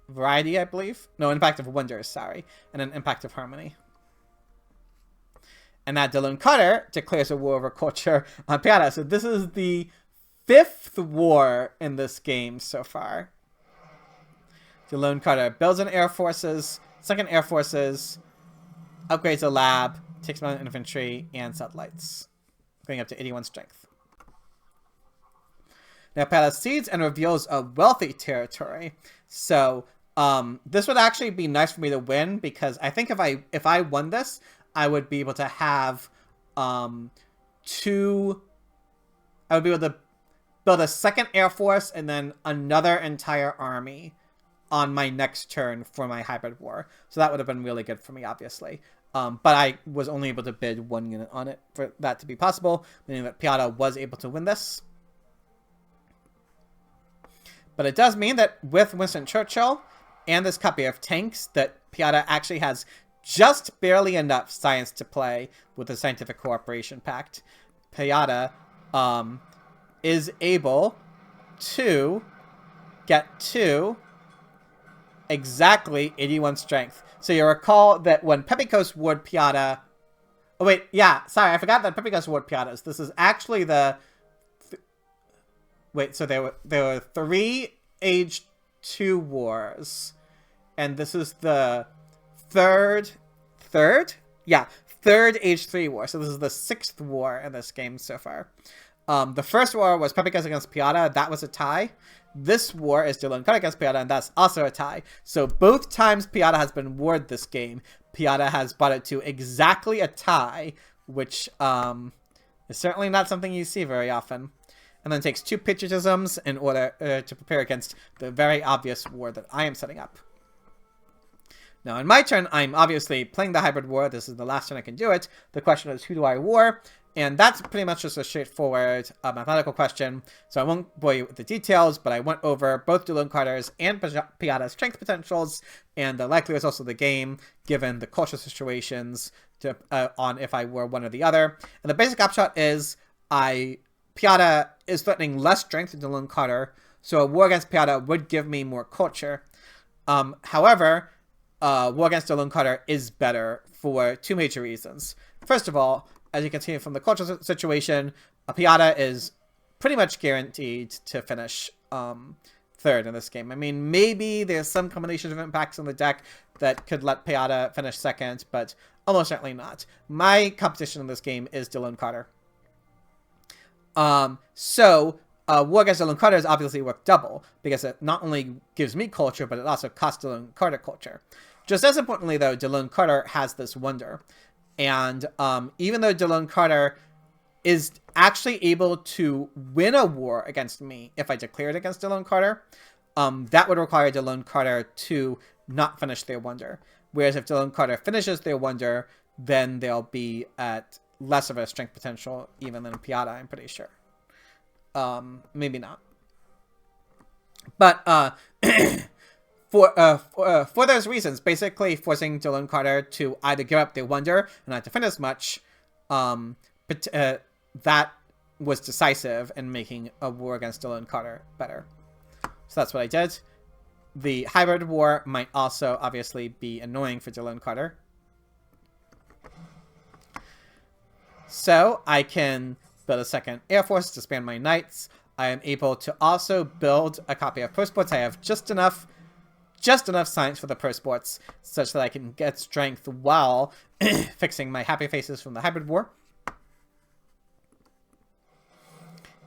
variety, I believe. No, impact of wonders, sorry. And an impact of harmony. And that Dylan Carter declares a war over culture on Piata. So this is the 5th war in this game so far. Dylan Carter builds an Air Forces, 2nd Air Forces, upgrades a lab, takes mounted infantry, and satellites. Going up to 81 strength. Now Piata seeds and reveals a wealthy territory. So this would actually be nice for me to win because I think if I won this, I would be able to have I would be able to build a 2nd Air Force and then another entire army on my next turn for my hybrid war. So that would have been really good for me, obviously. But I was only able to bid 1 unit on it for that to be possible, meaning that Piata was able to win this. But it does mean that with Winston Churchill and this copy of tanks, that Piata actually has just barely enough science to play with the Scientific Cooperation Pact. Piata is able to get to exactly 81 strength. So you recall that when Pepikos warred Piata... Oh, wait, yeah, sorry, I forgot that Pepikos warred Piatas. This is actually the... Wait, so there were 3 Age 2 wars. And this is the third? Yeah, 3rd Age 3 war. So this is the 6th war in this game so far. The first war was Pepikos against Piata. That was a tie. This war is Dylan Carter against Piata, and that's also a tie. So both times Piata has been warred this game, Piata has brought it to exactly a tie, which is certainly not something you see very often. And then takes 2 patriotisms in order to prepare against the very obvious war that I am setting up. Now, in my turn, I'm obviously playing the hybrid war. This is the last turn I can do it. The question is, who do I war? And that's pretty much just a straightforward mathematical question. So I won't bore you with the details, but I went over both Dylan Carter's and Piata's strength potentials, and the likelihood is also the game, given the culture situations, on if I were one or the other. And the basic upshot is, Piata is threatening less strength than Dylan Carter, so a war against Piata would give me more culture. However, war against Dylan Carter is better for 2 major reasons. First of all, as you can see from the culture situation, Piata is pretty much guaranteed to finish third in this game. I mean, maybe there's some combination of impacts on the deck that could let Piata finish second, but almost certainly not. My competition in this game is Dylan Carter. War against Dylan Carter is obviously worth double, because it not only gives me culture, but it also costs Dylan Carter culture. Just as importantly, though, Dylan Carter has this wonder. And even though Dylan Carter is actually able to win a war against me if I declare it against Dylan Carter, that would require Dylan Carter to not finish their wonder. Whereas if Dylan Carter finishes their wonder, then they'll be at less of a strength potential even than Piata, I'm pretty sure. Maybe not. But for those reasons, basically forcing Dylan Carter to either give up their wonder and not defend as much, that was decisive in making a war against Dylan Carter better. So that's what I did. The hybrid war might also obviously be annoying for Dylan Carter. So I can build a second Air Force to span my knights. I am able to also build a copy of Pro Sports. I have just enough science for the Pro Sports such that I can get strength while fixing my happy faces from the hybrid war.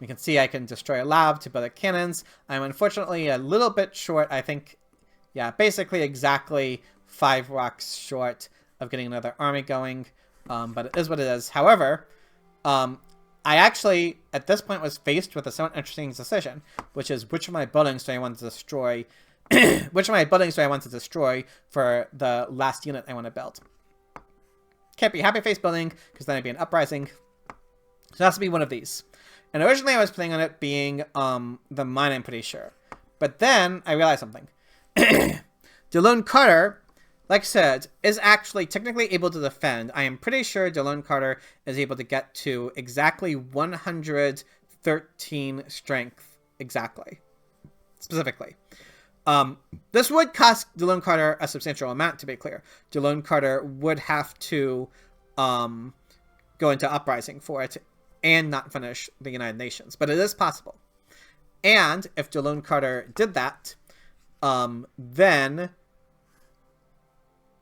You can see I can destroy a lab to build cannons. I'm unfortunately a little bit short. I think, yeah, basically exactly 5 rocks short of getting another army going. But it is what it is. However, I actually, at this point, was faced with a somewhat interesting decision, which is which of my buildings do I want to destroy? Which of my buildings do I want to destroy for the last unit I want to build? Can't be a happy face building, because then it'd be an uprising. So it has to be one of these. And originally I was planning on it being the mine, I'm pretty sure. But then I realized something. Dylan Carter, like I said, is actually technically able to defend. I am pretty sure Dylan Carter is able to get to exactly 113 strength, exactly. Specifically. This would cost Dylan Carter a substantial amount, to be clear. Dylan Carter would have to go into uprising for it and not finish the United Nations. But it is possible. And if Dylan Carter did that, then...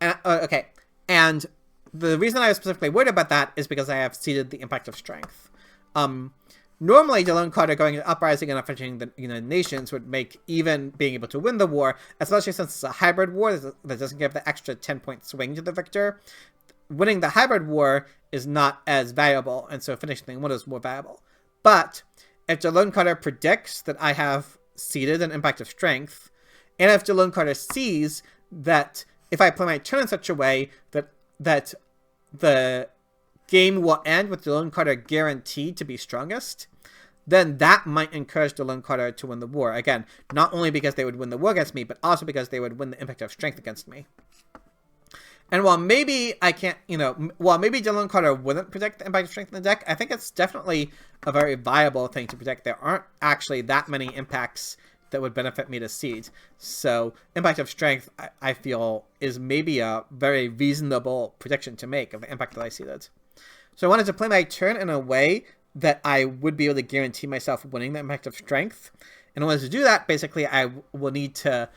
okay, and the reason I was specifically worried about that is because I have ceded the impact of strength. Normally, Dylan Carter going into uprising and not finishing the United Nations would make even being able to win the war, especially since it's a hybrid war that doesn't give the extra 10-point swing to the victor. Winning the hybrid war is not as valuable, and so finishing the one is more valuable. But if Dylan Carter predicts that I have ceded an impact of strength, and if Dylan Carter sees that if I play my turn in such a way that the game will end with Dylan Carter guaranteed to be strongest, then that might encourage Dylan Carter to win the war. Again, not only because they would win the war against me, but also because they would win the impact of strength against me. And while maybe I can't, while maybe Dylan Carter wouldn't predict the impact of strength in the deck, I think it's definitely a very viable thing to predict. There aren't actually that many impacts that would benefit me to seed. So impact of strength, I feel, is maybe a very reasonable prediction to make of the impact that I seeded. So I wanted to play my turn in a way that I would be able to guarantee myself winning the impact of strength. And in order to do that, basically, I will need to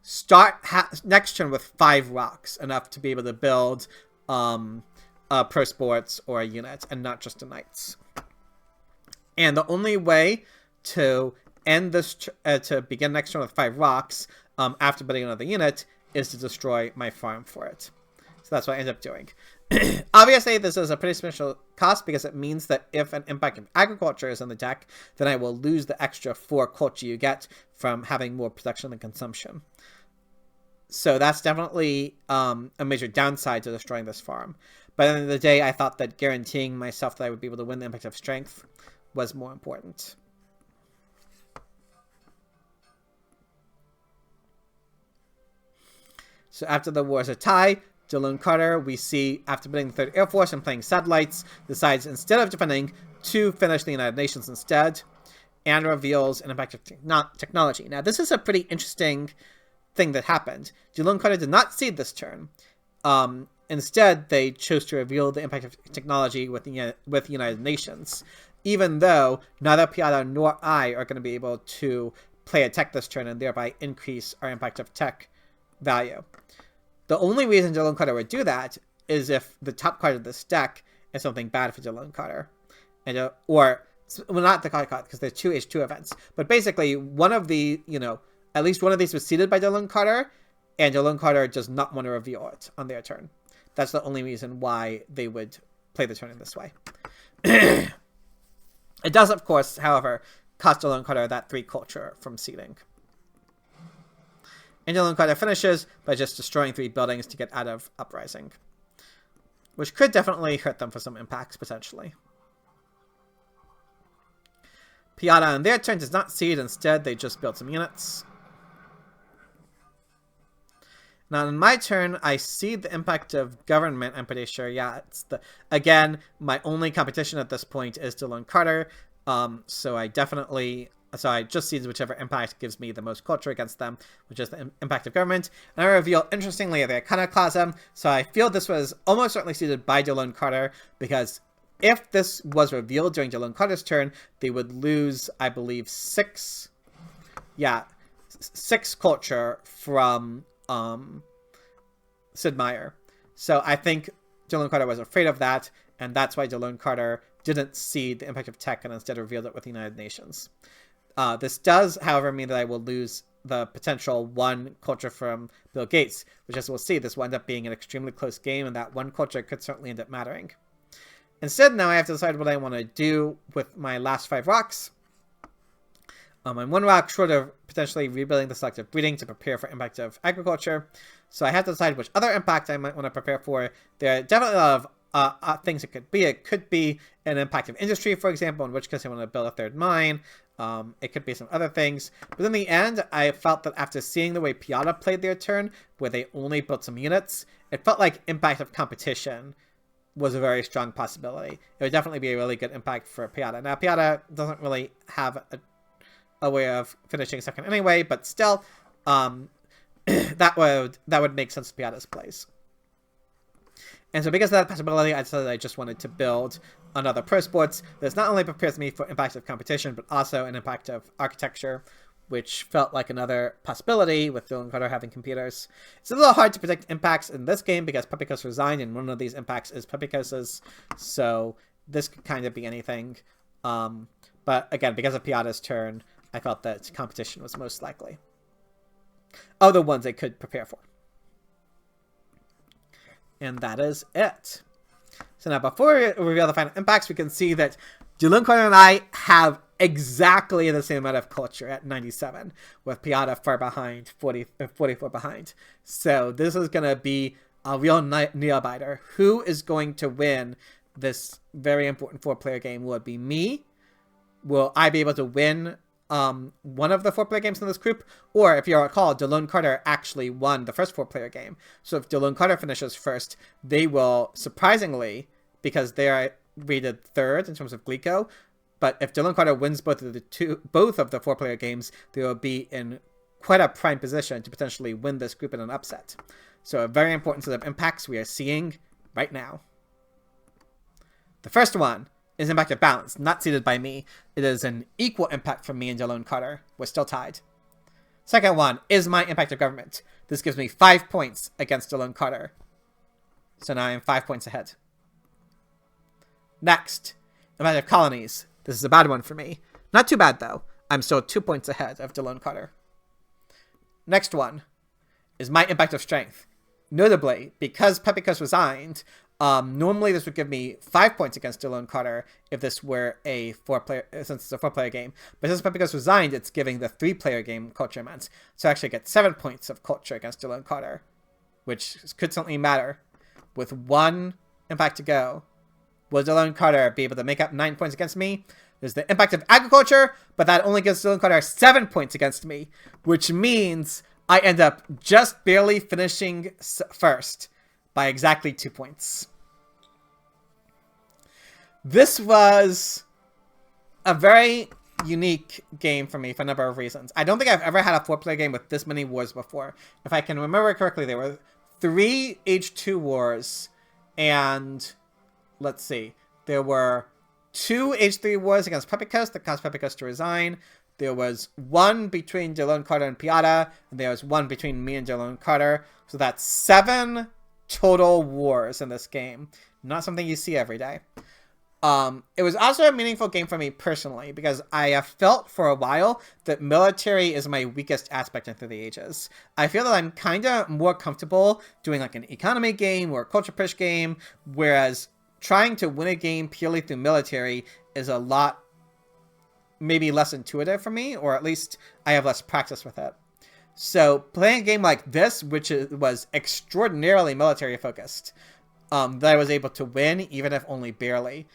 start next turn with 5 rocks, enough to be able to build pro sports or a unit, and not just a knights. And the only way to end this to begin next turn with 5 rocks after building another unit is to destroy my farm for it. So that's what I end up doing. Obviously, this is a pretty substantial cost because it means that if an impact of agriculture is in the deck, then I will lose the extra 4 culture you get from having more production than consumption. So that's definitely a major downside to destroying this farm. But at the end of the day, I thought that guaranteeing myself that I would be able to win the impact of strength was more important. So after the war is a tie, Dylan Carter, we see, after building the 3rd Air Force and playing satellites, decides instead of defending to finish the United Nations instead, and reveals an impact of technology. Now, this is a pretty interesting thing that happened. Dylan Carter did not cede this turn. Instead, they chose to reveal the impact of technology with the United Nations, even though neither Piata nor I are going to be able to play a tech this turn and thereby increase our impact of tech value. The only reason Delone Cutter would do that is if the top card of this deck is something bad for Delone Cutter. And, well, not the card because there's two H2 events. But basically, one of the, at least one of these was seeded by Delone Cutter, and Delone Cutter does not want to reveal it on their turn. That's the only reason why they would play the turn in this way. It does, of course, however, cost Delone Cutter that 3 culture from seeding. And Delone Cutter finishes by just destroying 3 buildings to get out of Uprising, which could definitely hurt them for some impacts, potentially. Piata on their turn does not seed. Instead, they just build some units. Now, on my turn, I see the impact of government, I'm pretty sure. Yeah, it's again, my only competition at this point is Delone Cutter. So I just seed whichever impact gives me the most culture against them, which is the impact of government. And I reveal, interestingly, the Iconoclasm. So I feel this was almost certainly seeded by Delone Cutter, because if this was revealed during Delone Cutter's turn, they would lose, I believe, 6 culture from Sid Meier. So I think Delone Cutter was afraid of that, and that's why Delone Cutter didn't see the impact of tech and instead revealed it with the United Nations. This does, however, mean that I will lose the potential 1 culture from Bill Gates, which, as we'll see, this will end up being an extremely close game, and that 1 culture could certainly end up mattering. Instead, now I have to decide what I want to do with my last 5 rocks. I'm 1 rock short of potentially rebuilding the selective breeding to prepare for impact of agriculture. So I have to decide which other impact I might want to prepare for. There are definitely a lot of things it could be. It could be an impact of industry, for example, in which case I want to build a 3rd mine. It could be some other things. But in the end, I felt that after seeing the way Piata played their turn, where they only built some units, it felt like impact of competition was a very strong possibility. It would definitely be a really good impact for Piata. Now, Piata doesn't really have a way of finishing second anyway, but still, that would make sense to Piata's plays. And so because of that possibility, I decided I just wanted to build another Pro Sports that not only prepares me for impact of competition, but also an impact of architecture, which felt like another possibility with Delone Cutter having computers. It's a little hard to predict impacts in this game because Pepikos resigned, and one of these impacts is Pepikos's, so this could kind of be anything. But again, because of Piata's turn, I felt that competition was most likely. Other ones they could prepare for. And that is it. So now before we reveal the final impacts, we can see that Delone Cutter and I have exactly the same amount of culture at 97, with Piata far behind, 44 behind. So this is going to be a real nail-biter. Who is going to win this very important 4-player game? Will it be me? Will I be able to win one of the 4-player games in this group? Or if you recall, Delone Cutter actually won the first 4-player game. So if Delone Cutter finishes first, they will, surprisingly, because they are rated 3rd in terms of Glico, but if Delone Cutter wins both of the 4-player games, they will be in quite a prime position to potentially win this group in an upset. So a very important set of impacts we are seeing right now. The first one is impact of balance, not seeded by me. It is an equal impact from me and Delone Cutter. We're still tied. Second one is my impact of government. This gives me 5 points against Delone Cutter. So now I'm 5 points ahead. Next, impact of colonies. This is a bad one for me. Not too bad, though. I'm still 2 points ahead of Delone Cutter. Next one is my impact of strength. Notably, because Pepikos resigned, normally this would give me 5 points against Delone Cutter if this were a 4-player, since it's a 4-player game. But since Pepikos resigned, it's giving the 3-player game culture amounts. So I actually get 7 points of culture against Delone Cutter, which could certainly matter. With 1 impact to go, will Delone Cutter be able to make up 9 points against me? There's the impact of agriculture, but that only gives Delone Cutter 7 points against me, which means I end up just barely finishing first by exactly 2 points. This was a very unique game for me for a number of reasons. I don't think I've ever had a 4-player game with this many wars before. If I can remember correctly, there were 3 H2 wars, and let's see, there were 2 H3 wars against Pepikos that caused Pepikos to resign, There was one between Dylan Carter and Piata, and there was one between me and Dylan Carter. So that's 7 total wars in this game. Not something you see every day. It was also a meaningful game for me personally, because I have felt for a while that military is my weakest aspect in Through the Ages. I feel that I'm kind of more comfortable doing like an economy game or a culture push game, whereas trying to win a game purely through military is a lot maybe less intuitive for me, or at least I have less practice with it. So playing a game like this, which was extraordinarily military focused, that I was able to win, even if only barely,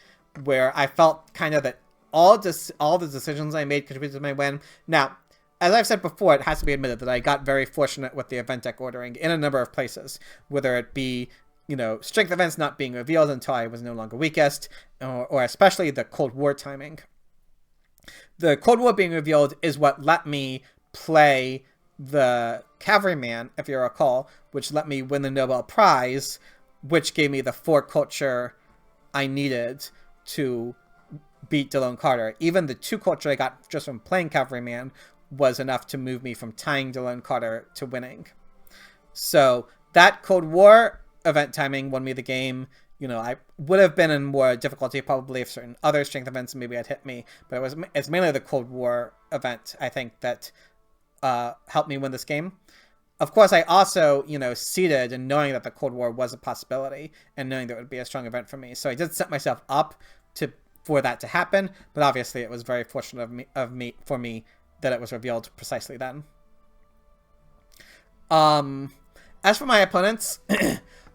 where I felt kind of that all the decisions I made contributed to my win. Now, as I've said before, it has to be admitted that I got very fortunate with the event deck ordering in a number of places, whether it be, you know, strength events not being revealed until I was no longer weakest, or especially the Cold War timing. The Cold War being revealed is what let me play the Cavalryman, if you recall, which let me win the Nobel Prize, which gave me the 4 culture I needed to beat Dylan Carter. Even the 2 culture I got just from playing Cavalryman was enough to move me from tying Dylan Carter to winning. So that Cold War event timing won me the game. You know, I would have been in more difficulty probably if certain other strength events maybe had hit me, but it's mainly the Cold War event, I think, that helped me win this game. Of course, I also, you know, seeded and knowing that the Cold War was a possibility and knowing that it would be a strong event for me. So I did set myself up for that to happen, but obviously it was very fortunate for me that it was revealed precisely then. As for my opponents,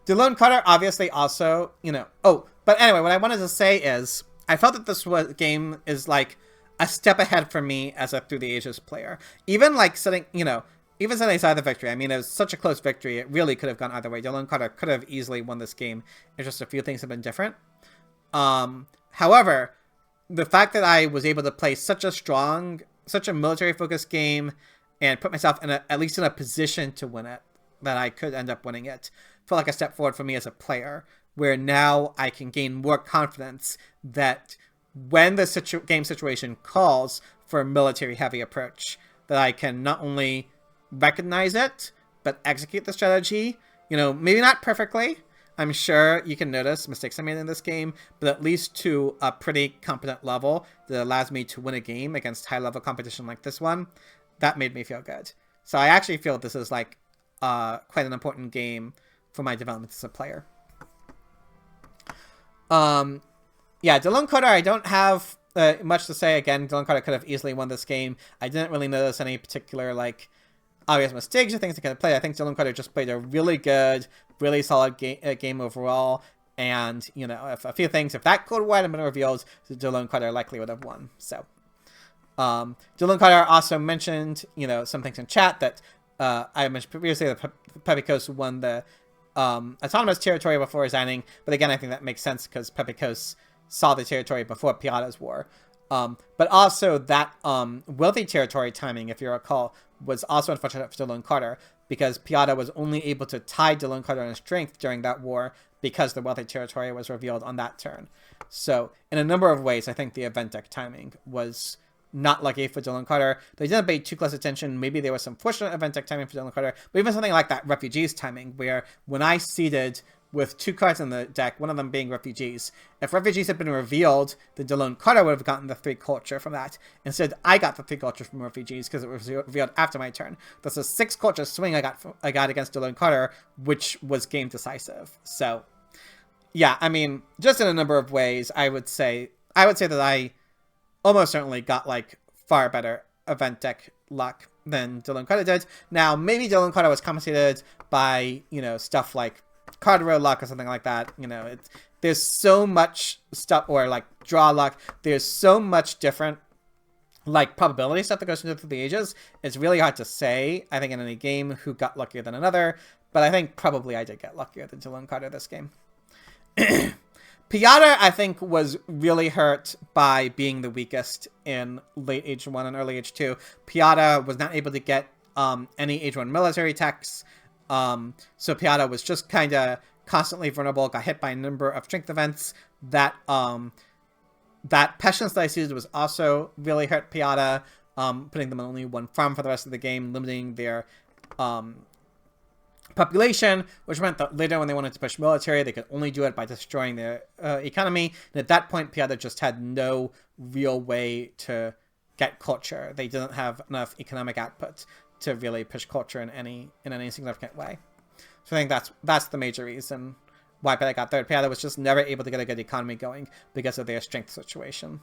Dylan Carter obviously also, you know... Oh, but anyway, what I wanted to say is, I felt that this game is like a step ahead for me as a Through the Ages player. Even like setting, you know, even setting aside the victory, I mean, it was such a close victory, it really could have gone either way. Dylan Carter could have easily won this game if just a few things have been different. However, the fact that I was able to play such a military-focused game and put myself in at least in a position to win it, that I could end up winning it, felt like a step forward for me as a player, where now I can gain more confidence that when the game situation calls for a military-heavy approach, that I can not only recognize it, but execute the strategy. You know, maybe not perfectly. I'm sure you can notice mistakes I made in this game, but at least to a pretty competent level that allows me to win a game against high-level competition like this one. That made me feel good. So I actually feel this is like quite an important game for my development as a player. Yeah, Dylan Carter, I don't have much to say. Again, Dylan Carter could have easily won this game. I didn't really notice any particular, like, obvious mistakes or things he could have played. I think Dylan Carter just played a really good, really solid game overall. And, you know, if that Cold War had been revealed, Dylan Carter likely would have won. So, Dylan Carter also mentioned, you know, some things in chat that I mentioned previously that Pepikos won the autonomous territory before resigning. But again, I think that makes sense because Pepikos saw the territory before Piata's war. But also that wealthy territory timing, if you recall, was also unfortunate for Dylan Carter because Piata was only able to tie Dylan Carter in strength during that war because the wealthy territory was revealed on that turn. So in a number of ways, I think the event deck timing was not lucky for Dylan Carter. They didn't pay too close attention. Maybe there was some fortunate event deck timing for Dylan Carter, but even something like that refugees timing, where when I seeded with 2 cards in the deck, one of them being refugees, if refugees had been revealed, then Dylan Carter would have gotten the 3 culture from that. Instead, I got the 3 culture from refugees because it was revealed after my turn. That's a 6 culture swing I got against Dylan Carter, which was game decisive. So, yeah, I mean, just in a number of ways, I would say that I almost certainly got, like, far better event deck luck than Dylan Carter did. Now, maybe Dylan Carter was compensated by, you know, stuff like card row luck or something like that. You know, there's so much stuff, or like draw luck. There's so much different, like, probability stuff that goes into Through the Ages. It's really hard to say, I think, in any game who got luckier than another. But I think probably I did get luckier than Dylan Carter this game. Piata, I think, was really hurt by being the weakest in late Age 1 and early Age 2. Piata was not able to get any Age 1 military techs. So Piata was just kind of constantly vulnerable, got hit by a number of strength events. That Pestilence that I seeded was also really hurt Piata. putting them on only one farm for the rest of the game, limiting their population, which meant that later when they wanted to push military, they could only do it by destroying their economy. And at that point, Piata just had no real way to get culture. They didn't have enough economic output to really push culture in any significant way. So I think that's the major reason why Piata got third. Piata was just never able to get a good economy going because of their strength situation.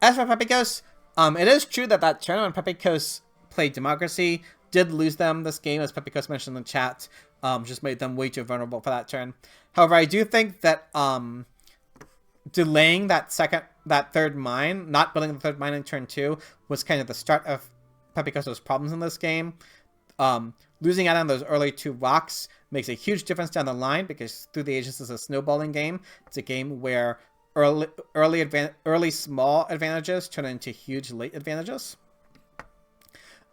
As for Pepikos, it is true that turn when Pepikos played Democracy did lose them this game, as Pepikos mentioned in the chat. Just made them way too vulnerable for that turn. However, I do think that delaying that third mine, not building the third mine in turn 2, was kind of the start of Pepikos' problems in this game. Losing out on those early 2 rocks makes a huge difference down the line, because Through the Ages is a snowballing game. It's a game where early small advantages turn into huge late advantages.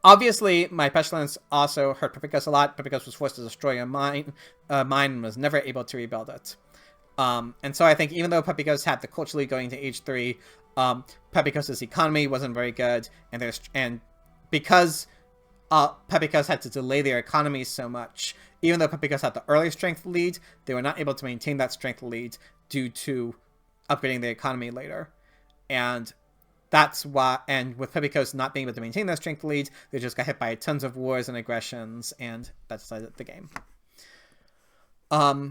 Obviously, my petulance also hurt Pepikos a lot. Pepikos was forced to destroy a mine and was never able to rebuild it. And so I think even though Pepikos had the culture lead going to age 3, Pepikos' economy wasn't very good, and because Pepikos had to delay their economy so much, even though Pepikos had the early strength lead, they were not able to maintain that strength lead due to upgrading the economy later. And that's why, and with Pepikos not being able to maintain that strength lead, they just got hit by tons of wars and aggressions, and that decided the game.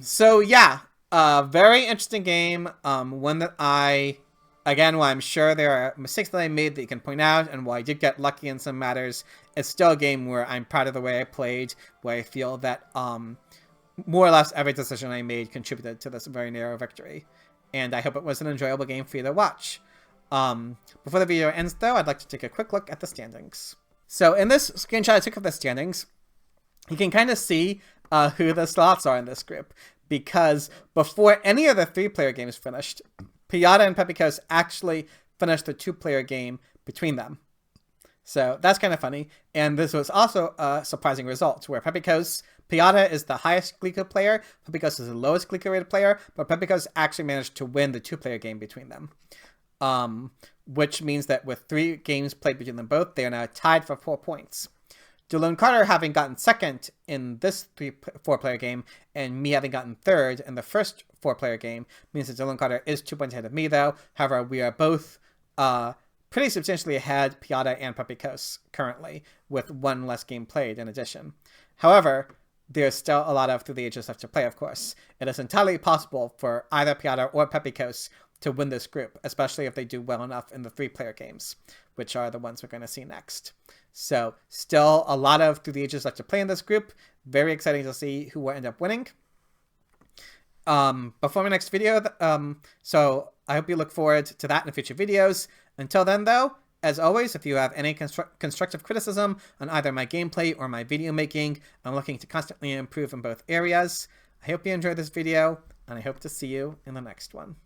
So yeah, very interesting game. One that while I'm sure there are mistakes that I made that you can point out, and while I did get lucky in some matters, it's still a game where I'm proud of the way I played, where I feel that more or less every decision I made contributed to this very narrow victory. And I hope it was an enjoyable game for you to watch. Before the video ends, though, I'd like to take a quick look at the standings. So in this screenshot I took of the standings, you can kind of see who the slots are in this group, because before any of the 3-player games finished, Piata and Pepikos actually finished the 2-player game between them. So that's kind of funny. And this was also a surprising result, where Piata is the highest Glico player, Pepikos is the lowest Glico rated player, but Pepikos actually managed to win the 2-player game between them. Which means that with 3 games played between them both, they are now tied for 4 points. Delone Carter having gotten second in this 4-player game, and me having gotten third in the first 4-player game, means that Delone Carter is 2 points ahead of me, though. However, we are both pretty substantially ahead, Piata and Pepikos, currently, with 1 less game played in addition. However, there's still a lot of Through the Ages left to play, of course. It is entirely possible for either Piata or Pepikos to win this group, especially if they do well enough in the 3-player games, which are the ones we're going to see next. So, still a lot of Through the Ages left to play in this group. Very exciting to see who will end up winning. Before my next video, so I hope you look forward to that in future videos. Until then, though, as always, if you have any constructive criticism on either my gameplay or my video making, I'm looking to constantly improve in both areas. I hope you enjoyed this video, and I hope to see you in the next one.